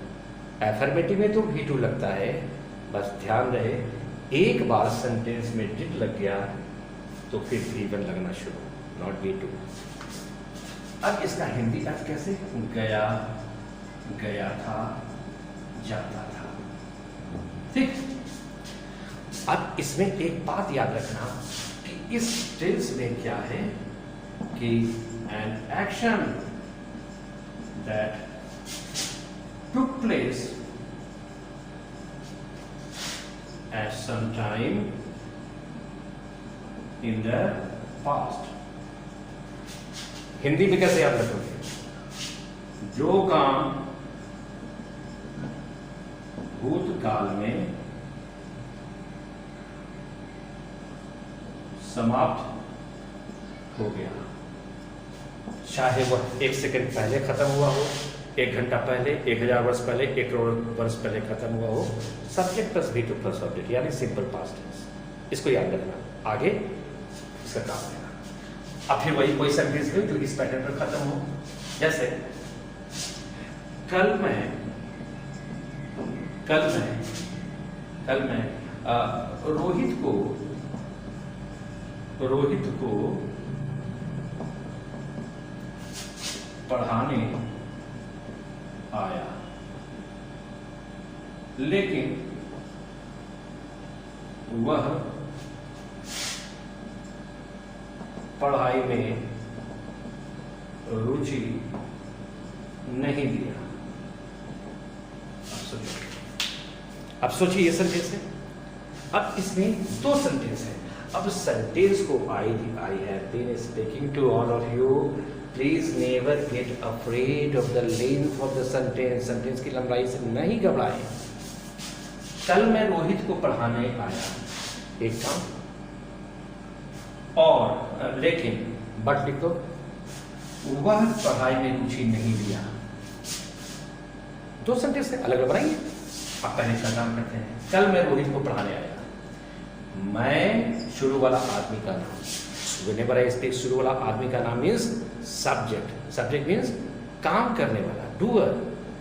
Affirmative में तो V2 लगता है, बस ध्यान रहे एक बार सेंटेंस में did लग गया तो फिर V1 लगना शुरू, नॉट V2। अब इसका हिंदी अर्थ कैसे? गया, गया था, जाता था। ठीक, अब इसमें एक बात याद रखना कि इस टेंस में क्या है कि an action that took place at some time in the past। Hindi में कैसे याद रखोगे? जो काम भूतकाल में समाप्त हो गया, चाहे वह 1 सेकंड पहले खत्म हुआ हो, 1 घंटा पहले, 1000 वर्ष पहले, 1 करोड़ वर्ष पहले खत्म हुआ हो, subject plus V2 plus object, यानी सिंपल पास्ट टेंस। इसको याद रखना, आगे इसका काम लेना। अब फिर वही कोई सेंटेंस जो इस पैटर्न पर खत्म हो, जैसे कल मैं रोहित को पढ़ाने आया, लेकिन वह पढ़ाई में रुचि नहीं लिया। अब सोचिए ये सेंटेंस है। अब इसमें 2 सेंटेंस है। अब सेंटेंस को I have been speaking to all of you, please never get afraid of the length of the sentence. Sentence की लंबाई से नहीं घबराएं। कल मैं रोहित को पढ़ाने आया, एक काम, और लेकिन बट लिखो, वह पढ़ाई में रुचि नहीं लिया। 2 सेंटेंस है, अलग बनाइए। आप पहले इसका काम करते हैं। कल मैं रोहित को पढ़ाने आया, मैं शुरू वाला आदमी का नाम, whenever I speak शुरू वाला आदमी का नाम मीन्स सब्जेक्ट। सब्जेक्ट मीन्स काम करने वाला, डूअर।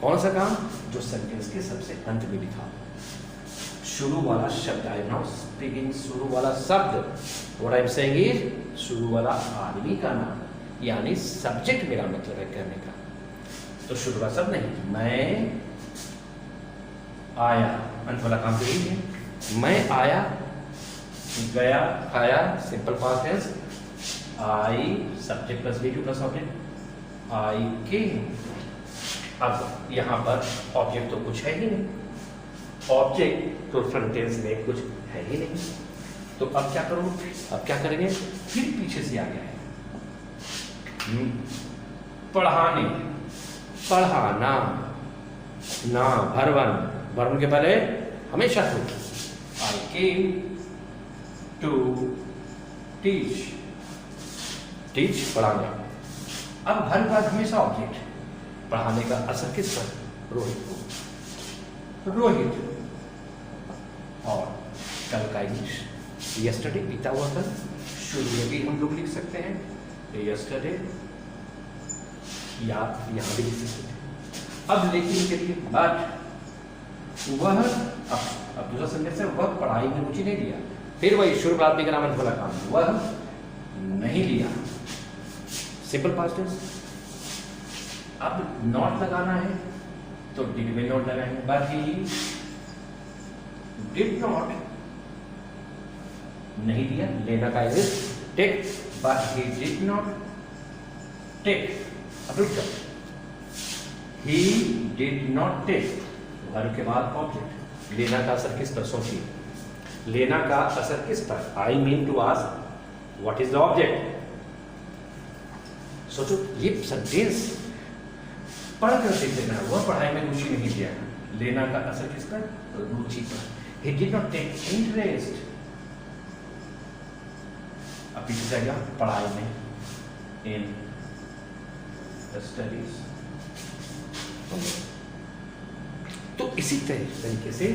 कौन सा काम? जो सेंटेंस के सबसे अंत में लिखा शुरू वाला शब्द। आई एम नॉट स्पीकिंग शुरू वाला शब्द, what I am saying is शुरू वाला आदमी का नाम, यानी सब्जेक्ट मेरा मतलब है करने का। तो शुरू वाला शब्द नहीं, मैं आया, अंत वाला काम तो यही है। मैं आया, गया, खाया, simple past tense. I subject plus V2 plus object, I came. अब यहाँ पर ऑब्जेक्ट तो कुछ है ही नहीं, ऑब्जेक्ट तो सेंटेंस में कुछ है ही नहीं। तो अब क्या करूँ? अब क्या करेंगे? फिर पीछे से आ गया है पढ़ाने, पढ़ाना, ना भरवन, भरवन के पहले हमेशा तो आई केम टू टीच, टीच पढ़ाना। अब हर बार हमेशा ऑब्जेक्ट, पढ़ाने का असर किस पर? रोहित को, रोहित। और कल का इंग्लिश यस्टरडे, बीता हुआ कल, शुरू में भी हम लोग लिख सकते हैं यस्टरडे, या यहां भी लिख सकते हैं। अब लेकिन के लिए बट वह, अब दूसरा सेंटेंस है, वह पढ़ाई में रुचि नहीं लिया। फिर वही शुरू आदमी का नाम वाला काम, वह नहीं लिया, सिंपल पास्ट टेंस। अब नॉट लगाना है तो डिड में नॉट लगाएंगे, बट ही डिड नॉट, नहीं लिया, लेना का is take, but he did not take. अब रुक जाओ, he did not take, verb के बाद ऑब्जेक्ट। लेना का असर किस पर? सोचिए, लेना का असर किस पर? I mean to ask what is the object. सोचो, ये सेंटेंस पढ़कर देख लेना, वह पढ़ाई में रुचि नहीं लिया, लेना का असर किस पर? रुचि पर। He did not take interest अब पीछे जाएगा पढ़ाई में, इन स्टडीज। तो इसी तरीके से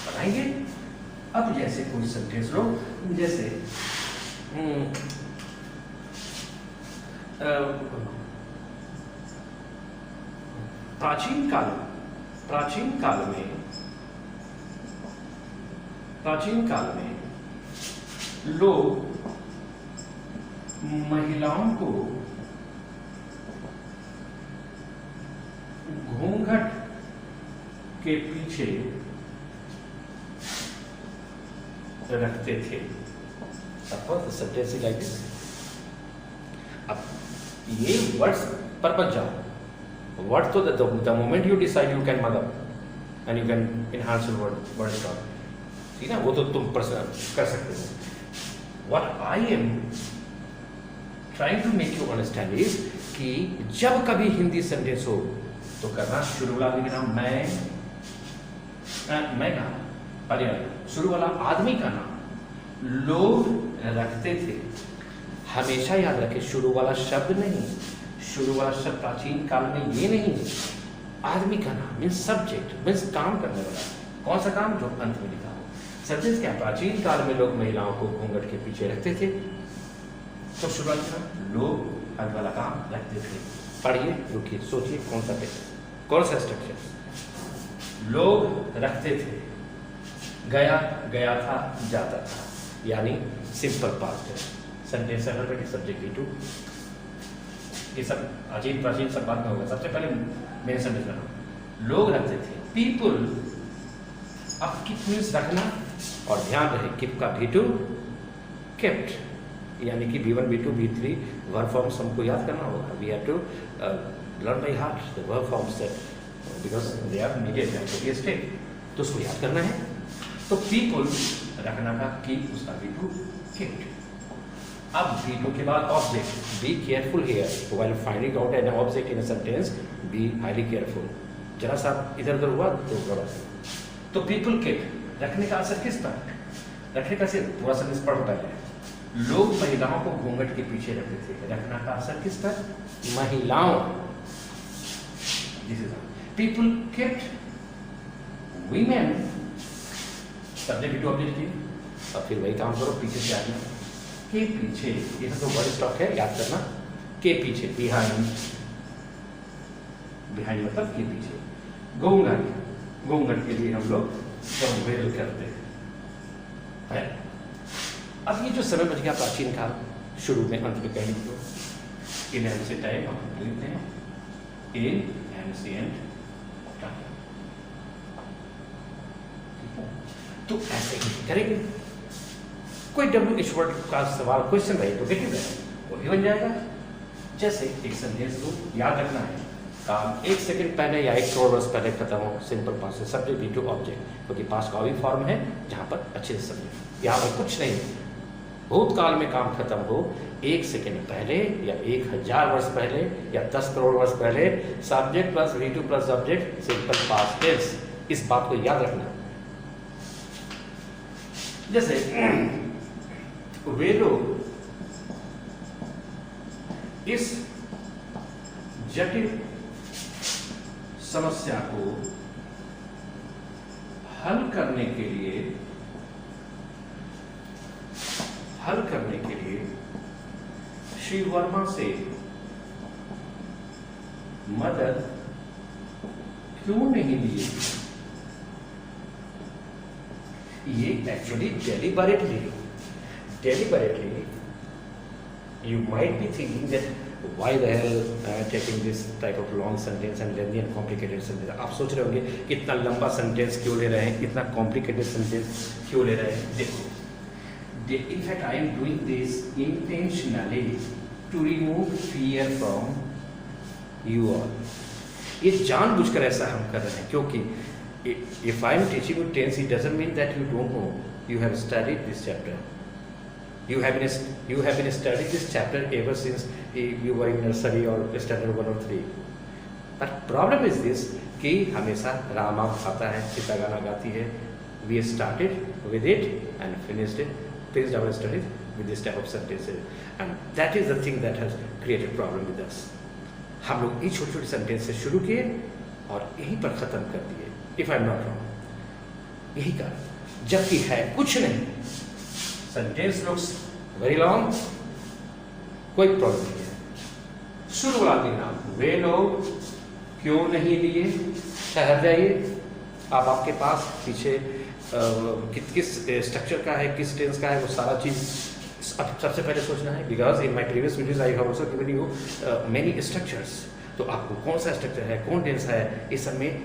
बनाएंगे। अब जैसे कोई सेंटेंस लो, जैसे प्राचीन काल में लोग महिलाओं को घूंघट के पीछे रखते थे। अब ये वर्ड्स पर बच जाओ। वर्ड तो the moment you decide you can mother and you can enhance your word stock, ठीक है, वो तो तुम कर सकते हो। What I am trying to make you understand is कि जब कभी हिंदी सेंटेंस हो तो करना शुरू वाला आदमी का नाम मैं का पहले शुरू वाला आदमी का नाम लोग रखते थे। हमेशा याद रखें, शुरू वाला शब्द नहीं, शुरू वाला शब्द प्राचीन काल में ये नहीं, आदमी का नाम मीन्स सब्जेक्ट, मीन्स काम करने वाला। कौन सा काम? जो अंत में लिखा हो। सेंटेंस क्या? प्राचीन काल में लोग महिलाओं को घूंघट के पीछे रखते थे। तो शुरुआत का लोग अंत वाला काम रखते थे। पढ़िए, रुकिए, सोचिए कौन सा टेक्स्ट, कौन सा स्ट्रक्चर। लोग रखते थे, गया था, जाता था, यानी सिंपल पास्ट है। सेंटेंस ऑलरेडी सब्जेक्ट भी टू, ये सब अजीब प्राचीन सब बात में होगा। सबसे पहले मेरे सेंटेंस में लोग रखते थे। पीपुल, अब किप मीन्स रखना, और ध्यान रहे किप का भी टू केप्ट, यानी कि B1 B2 B3 verb forms हमको याद करना होगा। We have to learn by heart the verb forms because they are needed to be state, तो उसको याद करना है। तो पीपुल रखना का, कीप उसका B2 केप्ट। अब B2 के बाद object, be careful here while finding out an object in a sentence, be highly careful. जरा सा इधर उधर हुआ तो गड़बड़। तो पीपुल केप्ट, रखने का असर किस पर? रखने का सिर्फ पूरा सेंटेंस पढ़ो पहले। लोग महिलाओं को घूंघट के पीछे रखते थे। रखना का असर किस पर? महिलाओं। People kept women, subject to object की। अब फिर वही काम करो, पीछे से आना के पीछे, ये तो वर्ड स्टॉक है, याद करना। के पीछे, बिहाइंड, बिहाइंड मतलब के पीछे। घूंघट के लिए हम लोग वेल करते हैं। अब ये जो समय बच गया प्राचीन काल, शुरू में अंत में कहेंगे तो इन एंशिएंट टाइम हम लिखते हैं, इन एंशिएंट टाइम। तो ऐसे ही करेंगे। कोई WH वर्ड का सवाल क्वेश्चन रहे तो गेटिव रहे वो भी बन जाएगा। जैसे एक सेंटेंस को याद रखना है, काम 1 सेकंड पहले या 1 करोड़ वर्ष पहले खत्म हो, सिंपल पास्ट से सब्जेक्ट B2 ऑब्जेक्ट, क्योंकि पास्ट का भी फॉर्म है जहां पर अच्छे से सब्जेक्ट। यहाँ पर कुछ नहीं, भूतकाल में काम खत्म हो 1 सेकंड पहले या 1000 वर्ष पहले या 10 करोड़ वर्ष पहले, subject plus V2 plus object, simple past tense. इस बात को याद रखना। जैसे वे लोग इस जटिल समस्या को हल करने के लिए श्री वर्मा से मदद क्यों नहीं ली? ये actually deliberately you might be thinking that why the hell taking this type of long sentence and lengthy and complicated sentence. आप सोच रहे होंगे कितना लंबा सेंटेंस क्यों ले रहे हैं, इतना कॉम्प्लिकेटेड सेंटेंस क्यों ले रहे हैं। देखो, in fact I am doing this intentionally to remove fear from you all. ये जानबूझकर ऐसा हम कर रहे हैं क्योंकि if I am teaching you tense, it doesn't mean that you don't know. You have studied this chapter. You have been studying this chapter ever since you were in nursery or standard 1 or 3. But problem is this कि हमेशा रामा आता है, सीता गाना गाती है. We started with it and finished our studies with this type of sentences, and that is the thing that has created problem with us. हम लोग ये छोटे छोटे सेंटेंस से शुरू किए और यहीं पर ख़त्म कर दिए, if I am not wrong, यही कारण, जबकि है कुछ नहीं, सेंटेंस लुक्स वेरी लॉन्ग, कोई प्रॉब्लम नहीं है। शुरू वाला नाम, वे लोग क्यों नहीं लिए, ठहर जाइए, आप आपके पास पीछे किस स्ट्रक्चर का है, किस टेंस का है, वो सारा चीज़ सबसे पहले सोचना है, because in my previous videos I have also given you many structures, तो आपको कौन सा स्ट्रक्चर है, कौन टेंस है, इस सब में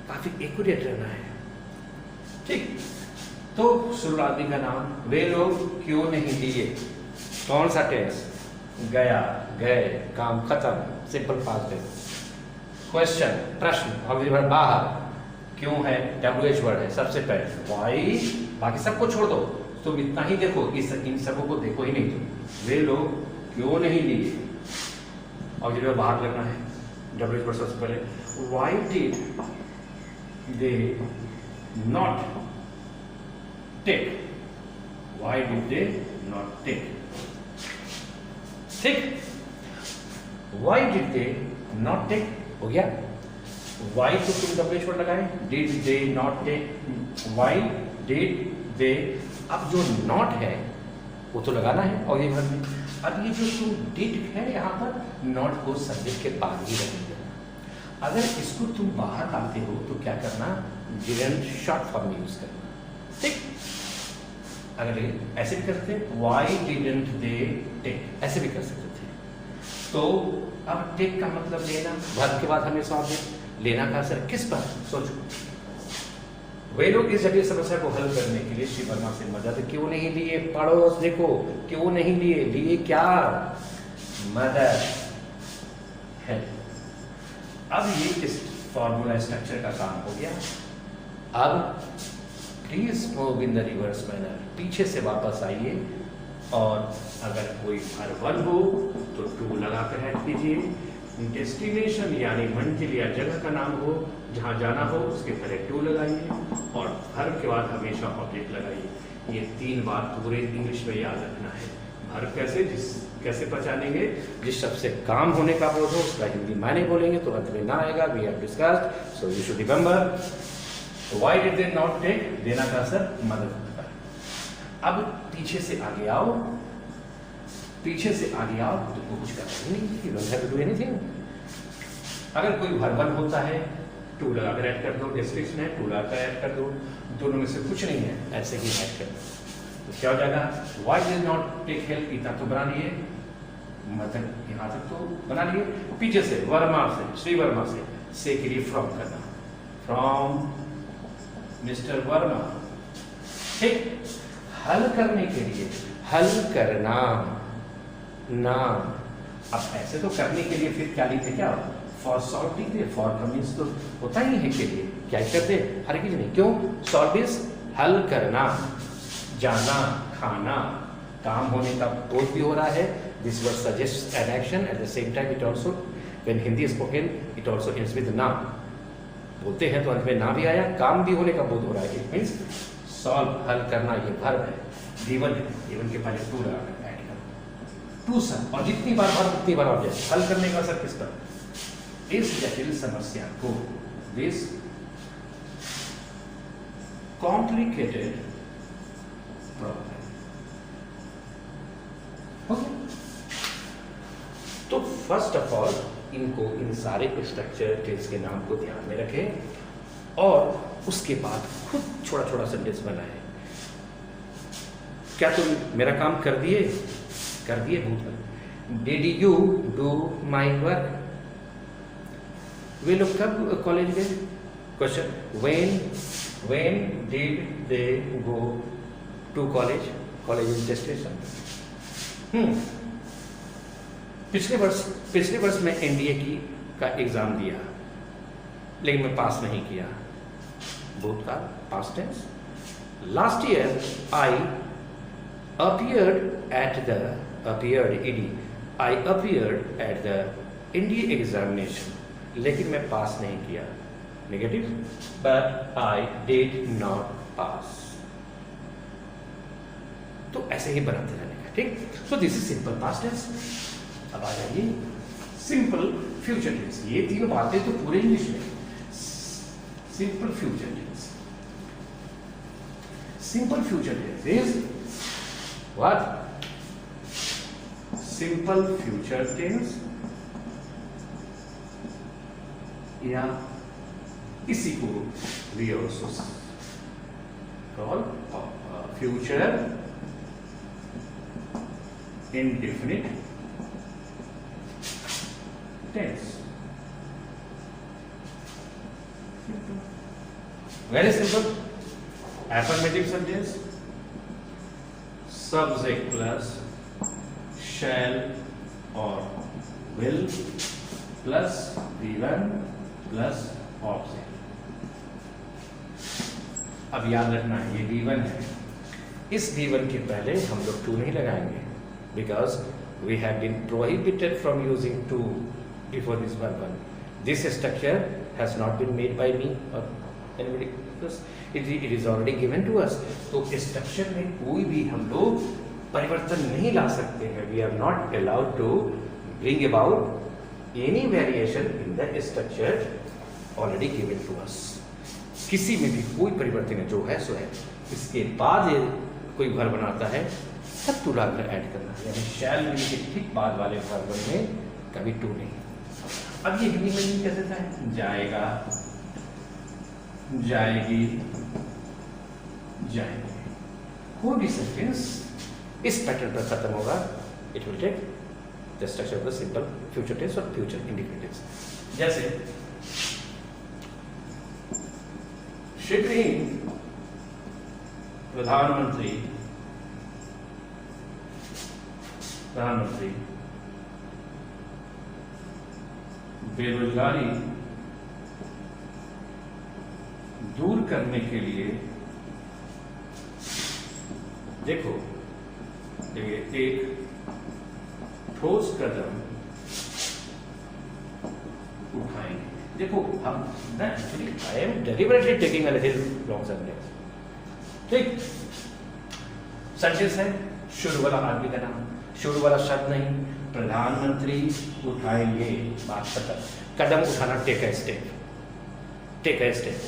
काफ़ी एक्यूरेट रहना है, ठीक। तो शुरू आदमी का नाम, वे लोग क्यों नहीं लिए, कौन सा टेंस, गया, गए, काम खत्म, सिंपल पास्ट टेंस। क्वेश्चन, प्रश्न, अगली बार बाहर, क्यों है, WH वर्ड है सबसे पहले, वाई, बाकी सबको छोड़ दो, तुम इतना ही देखो, इन सबों को देखो ही नहीं तुम, वे लोग क्यों नहीं लिए, और जब बाहर लगना है, WH वर्ड सबसे पहले, why did they not take, why did they not take, ठीक, why did they not take हो गया, वाई तो तुम WH वर्ड लगाए, did they not take, why did they, अब जो नॉट है वो तो लगाना है और ये भर में, अब ये जो तुम डिड है यहाँ पर नॉट को सब्जेक्ट के बाद ही रखेंगे, अगर इसको तुम बाहर लाते हो तो क्या करना, डिडंट शॉर्ट फॉर्म में यूज करना, ठीक। अगर ऐसे भी करते, वाई डिडंट दे टेक, ऐसे भी कर सकते थे। तो अब टेक का मतलब लेना, वर्ब के बाद हमेशा ऑब्जेक्ट, लेना का असर किस पर, सोचो। वे लोग इस जटिल समस्या को हल करने के लिए श्री वर्मा से मदद क्यों नहीं लिए, पड़ोस देखो, क्यों नहीं लिए, लिए क्या, मदद, हेल्प। अब ये इस फॉर्मूला स्ट्रक्चर का काम हो गया। अब please move in the reverse manner, पीछे से वापस आइए, और अगर कोई वर्ब हो तो टू लगा कर ऐड कीजिए, डेस्टिनेशन यानी मंजिल या जगह का नाम हो, जहाँ जाना हो उसके पहले टू लगाइए, और वर्ब के बाद हमेशा ऑब्जेक्ट लगाइए। ये 3 बात पूरे इंग्लिश में याद रखना है। वर्ब कैसे पहचानेंगे, जिस शब्द से काम होने का बोध हो उसका हिंदी मायने बोलेंगे तो अंत में ना आएगा, we have discussed, so you should remember. Why did they not take, देना का असर मदद होता है। अब पीछे से आगे आओ, पीछे से आगे आओ, तुमको कुछ करना ही नहीं, you don't have to do anything. अगर कोई वर्बल होता है टू लगाकर ऐड कर दो, डेस्टिनेशन है टू लगाकर ऐड कर दो, दोनों में से कुछ नहीं है, ऐसे ही ऐड कर दो, तो क्या हो जाएगा, why did not take help, इतना तो बना लिए, मतलब यहाँ तक तो बना लिए, पीछे से वर्मा से, श्री वर्मा से के लिए फ्रॉम करना, फ्रॉम मिस्टर वर्मा, ठीक। हल करने के लिए, हल करना, नाम, अब ऐसे तो करने के लिए फिर क्या लिखते, क्या फॉर सॉल्व लिखते, फॉर का मीन्स तो होता ही है के लिए, क्या करते, हर चीज नहीं, क्यों, सॉल्व इज हल करना, जाना, खाना, काम होने का बोध भी हो रहा है, this word suggest an action, at the same time it also, when Hindi spoken it also ends with ना, बोलते हैं तो अंत में ना भी आया, काम भी होने का बोध हो रहा है, इट मीन्स सॉल्व, हल करना, ये वर्ब है, गिवन है, गिवन के पहले टू लगाकर ऐड करो, टू सर, और जितनी बार वर्ब उतनी बार ऑब्जेक्ट, हल करने का असर किस पर, इस जटिल समस्या को, दिस कॉम्प्लिकेटेड प्रॉब्लम, ओके। तो फर्स्ट ऑफ ऑल इनको, इन सारे स्ट्रक्चर टेंस के नाम को ध्यान में रखें, और उसके बाद खुद छोटा छोटा सेंटेंस बनाएं। क्या तुम मेरा काम कर दिए, कर दिए भूत में, did you do my work, वे लोग कब कॉलेज गए, question, when did they go to college, college is destination. पिछले वर्ष में NDA का एग्जाम दिया, लेकिन मैं पास नहीं किया, भूतकाल past tense. Last year I appeared at the NDA examination, लेकिन मैं पास नहीं किया, negative, but I did not pass. तो ऐसे ही बनाते रहने का। ठीक। So this is simple past tense. अब आ जाइए सिंपल फ्यूचर टेंस। ये तीनों बातें तो पूरे इंग्लिश में। Simple future tense, simple future tense is what? Simple future tense या इसी को we also call future indefinite tense. Very simple. Affirmative sentence, subject plus shall or will plus V1 plus object. अब याद रखना है ये V1 है, इस V1 के पहले हम लोग टू नहीं लगाएंगे because we have been prohibited from using to before this verb. This structure has not been made by me और anybody, it is already given to us. तो स्ट्रक्चर में कोई भी हम लोग परिवर्तन नहीं ला सकते हैं। We are not allowed to bring about any variation in the structure already given to us. किसी में भी कोई परिवर्तन जो है सो है। इसके बाद ये कोई वर्ब बनाता है तब टू लाकर ऐड करना है, यानी शैल विल के ठीक बाद वाले वर्ब में कभी टू नहीं। अब ये हिंदी में कैसे था? जाएगा, जाएगी, जाएंगे। कोई भी सेंटेंस इस पैटर्न पर खत्म होगा। It will take the structure of the simple future tense और फ्यूचर इंडिफिनिट टेंस। जैसे शीघ्र ही प्रधानमंत्री बेरोजगारी दूर करने के लिए देखो एक ठोस कदम उठाएंगे। देखो हम actually I am deliberately taking a little long sentence. ठीक, सेंटेंस है शुरू वाला आदमी का नाम, शुरू वाला शब्द नहीं, प्रधानमंत्री उठाएंगे, बात खत्म। कदम उठाना, take a step, take a step.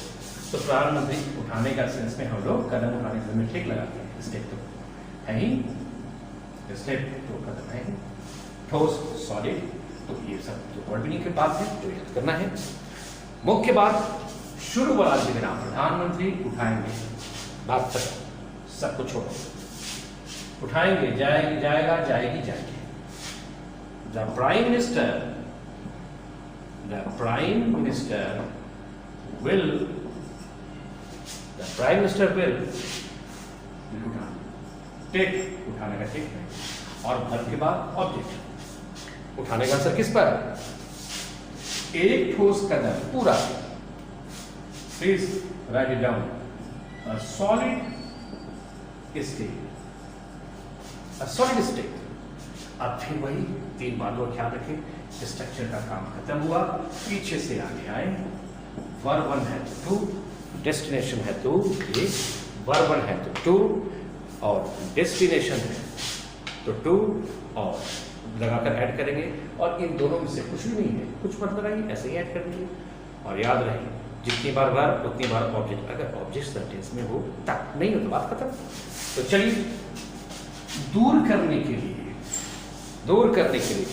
तो प्रधानमंत्री उठाने का सेंस में हम लोग कदम उठाने में टेक लगाते हैं। स्टेप तो है ही, स्टेप तो कदम है, ठोस सॉलिड। तो ये सब जो वर्ड मीनिंग की बात है जो याद करना है। मुख्य बात शुरू वाला आदमी का नाम, प्रधानमंत्री उठाएंगे, बात खत्म, सब कुछ छोड़ो। उठाएंगे, जाएगी, जाएगा, जाएगी, जाएगी। द प्राइम मिनिस्टर विल उठाना, टेक उठाने का टेक है, और वर्ब के बाद ऑब्जेक्ट। उठाने का असर किस पर? एक ठोस कदम, पूरा। Please right it down, a solid state। अब फिर वही तीन बातों का ख्याल रखें। स्ट्रक्चर का काम खत्म हुआ, पीछे से आगे आए। वर्ब वन है तो टू, डेस्टिनेशन है तो ये, वर्ब वन है तो टू, और डेस्टिनेशन है तो टू, और लगाकर ऐड करेंगे। और इन दोनों में से कुछ भी नहीं है, कुछ मत लगाइए, ऐसे ही ऐड कर दीजिए। और याद रहे जितनी बार वर्ब उतनी बार ऑब्जेक्ट। अगर ऑब्जेक्ट सेंटेंस में हो तब नहीं हो तो बात खत्म। तो चलिए, दूर करने के लिए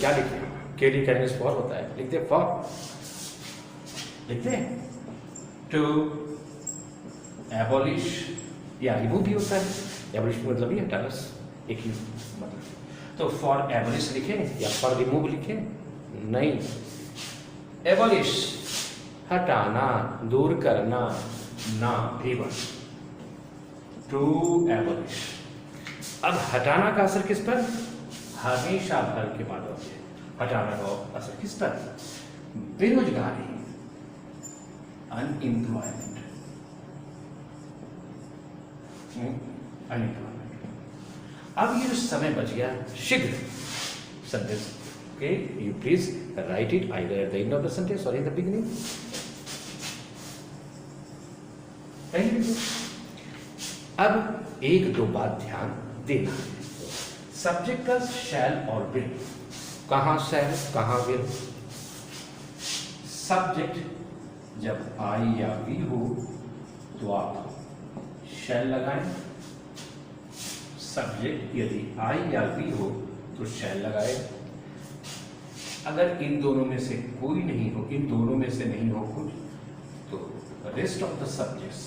क्या लिखें? के लिए कैनवस फॉर होता है, लिखते हैं फॉर, लिखते हैं टू एबॉलिश या रिमूव भी होता है। एबॉलिश मतलब ही हटाना, एक ही मतलब। तो फॉर एबॉलिश लिखें या फॉर रिमूव लिखें? नहीं, एबॉलिश हटाना, दूर करना, ना V1, टू एबॉलिश। अब हटाना का असर किस पर? हमेशा वर्ब के बाद होते हैं। हटाना का असर किस पर? बेरोजगारी, अनएम्प्लॉयमेंट, अनएम्प्लॉयमेंट। अब ये जो समय बच गया, शीघ्र सेंटेंस के you please right it either at the end of the sentence और इन द बिगिनिंग। अब एक दो बात ध्यान देना है। सब्जेक्ट का शैल और विल, कहाँ शैल कहाँ विल। सब्जेक्ट जब आई या वी हो तो आप शैल लगाएं, सब्जेक्ट यदि आई या वी हो तो शैल लगाए। अगर इन दोनों में से कोई नहीं हो, इन दोनों में से नहीं हो कुछ, तो रेस्ट ऑफ द सब्जेक्ट्स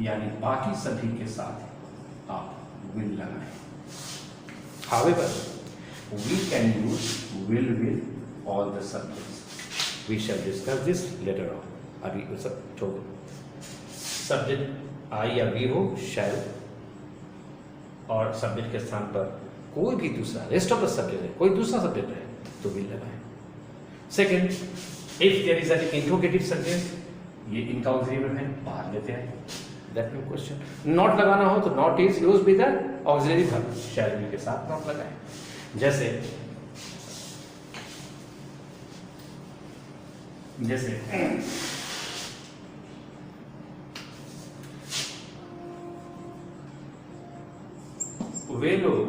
यानी बाकी सभी के साथ आप विल लगाएं। However, we can use will with all the subjects. We shall discuss this later on. अभी वो सब छोड़ो। सब्जेक्ट आई या वी हो shall, और सब्जेक्ट के स्थान पर कोई भी दूसरा रेस्ट ऑफ द सब्जेक्ट है, कोई दूसरा सब्जेक्ट है तो will लगाएं। Second, if there is an interrogative sentence, ये इनका ऑक्सिलरी है, बाहर लेते हैं। That no question. नॉट लगाना हो तो not is used with the auxiliary verb, shall be के साथ नॉट लगाएं। जैसे वे लोग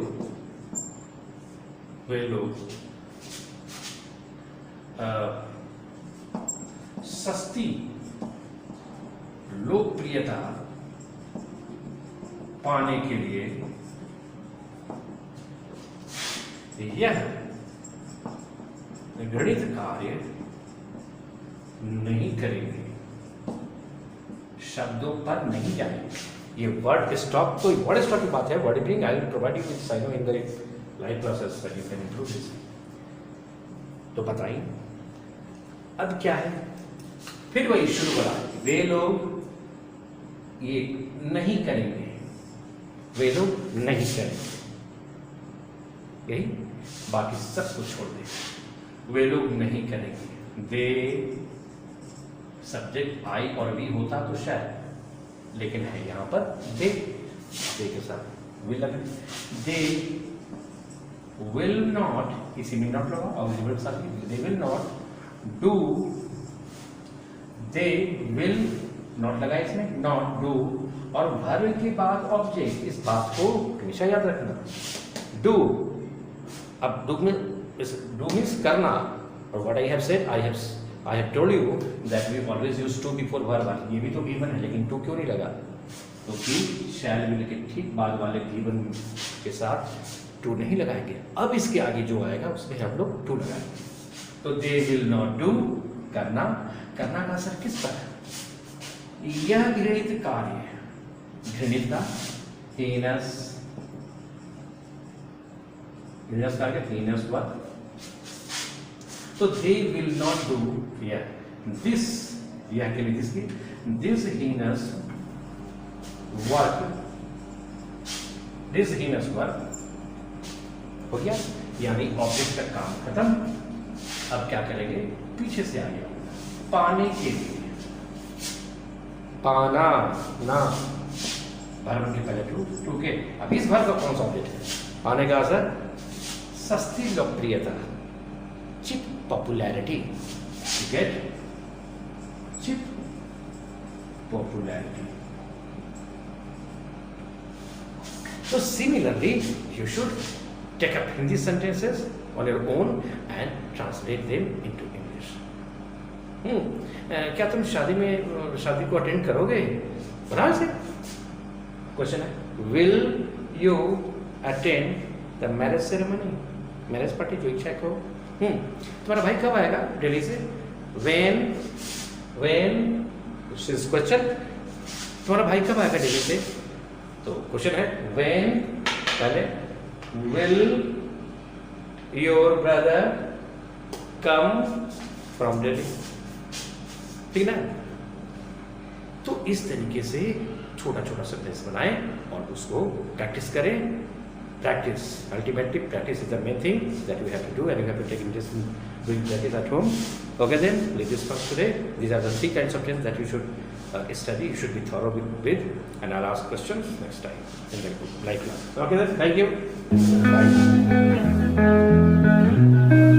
सस्ती लोकप्रियता पाने के लिए यह गणित कार्य नहीं करेंगे, शब्दों पर नहीं जाएंगे। ये वर्ड स्टॉक, तो वर्ड स्टॉक की बात है। Word being I will provide you with synonyms in the live classes that you can improve this. तो बताइए अब क्या है, फिर वही शुरू करा, वे लोग ये नहीं करेंगे, वे लोग नहीं करेंगे, यही बाकी सब कुछ छोड़ दें। वे लोग नहीं करेंगे, दे सब्जेक्ट आई और वी होता तो शायद, लेकिन है यहां पर दे के साथ विल लगे। दे विल नॉट, इसी में नॉट लगा और they will not do, they will not लगा इसमें, नॉट डू, और वर्ब के बाद ऑब्जेक्ट, इस बात को हमेशा याद रखना। डू, अब डू मीन्स करना, और what I have said, I have told you that we always use to before verb. ये भी तो गिवन है, लेकिन टू क्यों नहीं लगा? तो बी शैल विल के ठीक बाद वाले गिवन के साथ टू नहीं लगाएंगे। अब इसके आगे जो आएगा उसमें हम लोग टू लगाएंगे। तो दे विल नॉट डू, करना, करना का असर किस पर? यह घृणित कार्य है, घृणित का हीनस, हीनस कार्य, हीनस वर्क। तो they will not do this, यह के लिए किसकी, this heinous work, this heinous work हो गया, यानी ऑब्जेक्ट का काम खत्म। अब क्या करेंगे, पीछे से आगे, पाने के लिए, पाना ना, वर्ब के पहले टू के। अब इस वर्ब का कौन सा ऑब्जेक्ट है? पाने का असर सस्ती लोकप्रियता, cheap popularity, get cheap popularity. So similarly, you should take up Hindi sentences on your own and translate them into English. क्या तुम शादी को अटेंड करोगे? बना से क्वेश्चन है, will you attend the marriage ceremony, marriage party जो इच्छा करो। तुम्हारा भाई कब आएगा दिल्ली से? व्हेन क्वेश्चन, तुम्हारा भाई कब आएगा दिल्ली से? तो क्वेश्चन है व्हेन पहले, will your brother come from Delhi, ठीक ना? तो इस तरीके से छोटा छोटा सेंटेंस बनाएं और उसको प्रैक्टिस करें। Practice, ultimately practice is the main thing that you have to do, and you have to take interest in doing practice at home. Okay then, leave this for today. These are the 3 kinds of things that you should study, you should be thorough with, and I'll ask questions next time in the live class. Okay then, thank you. Bye.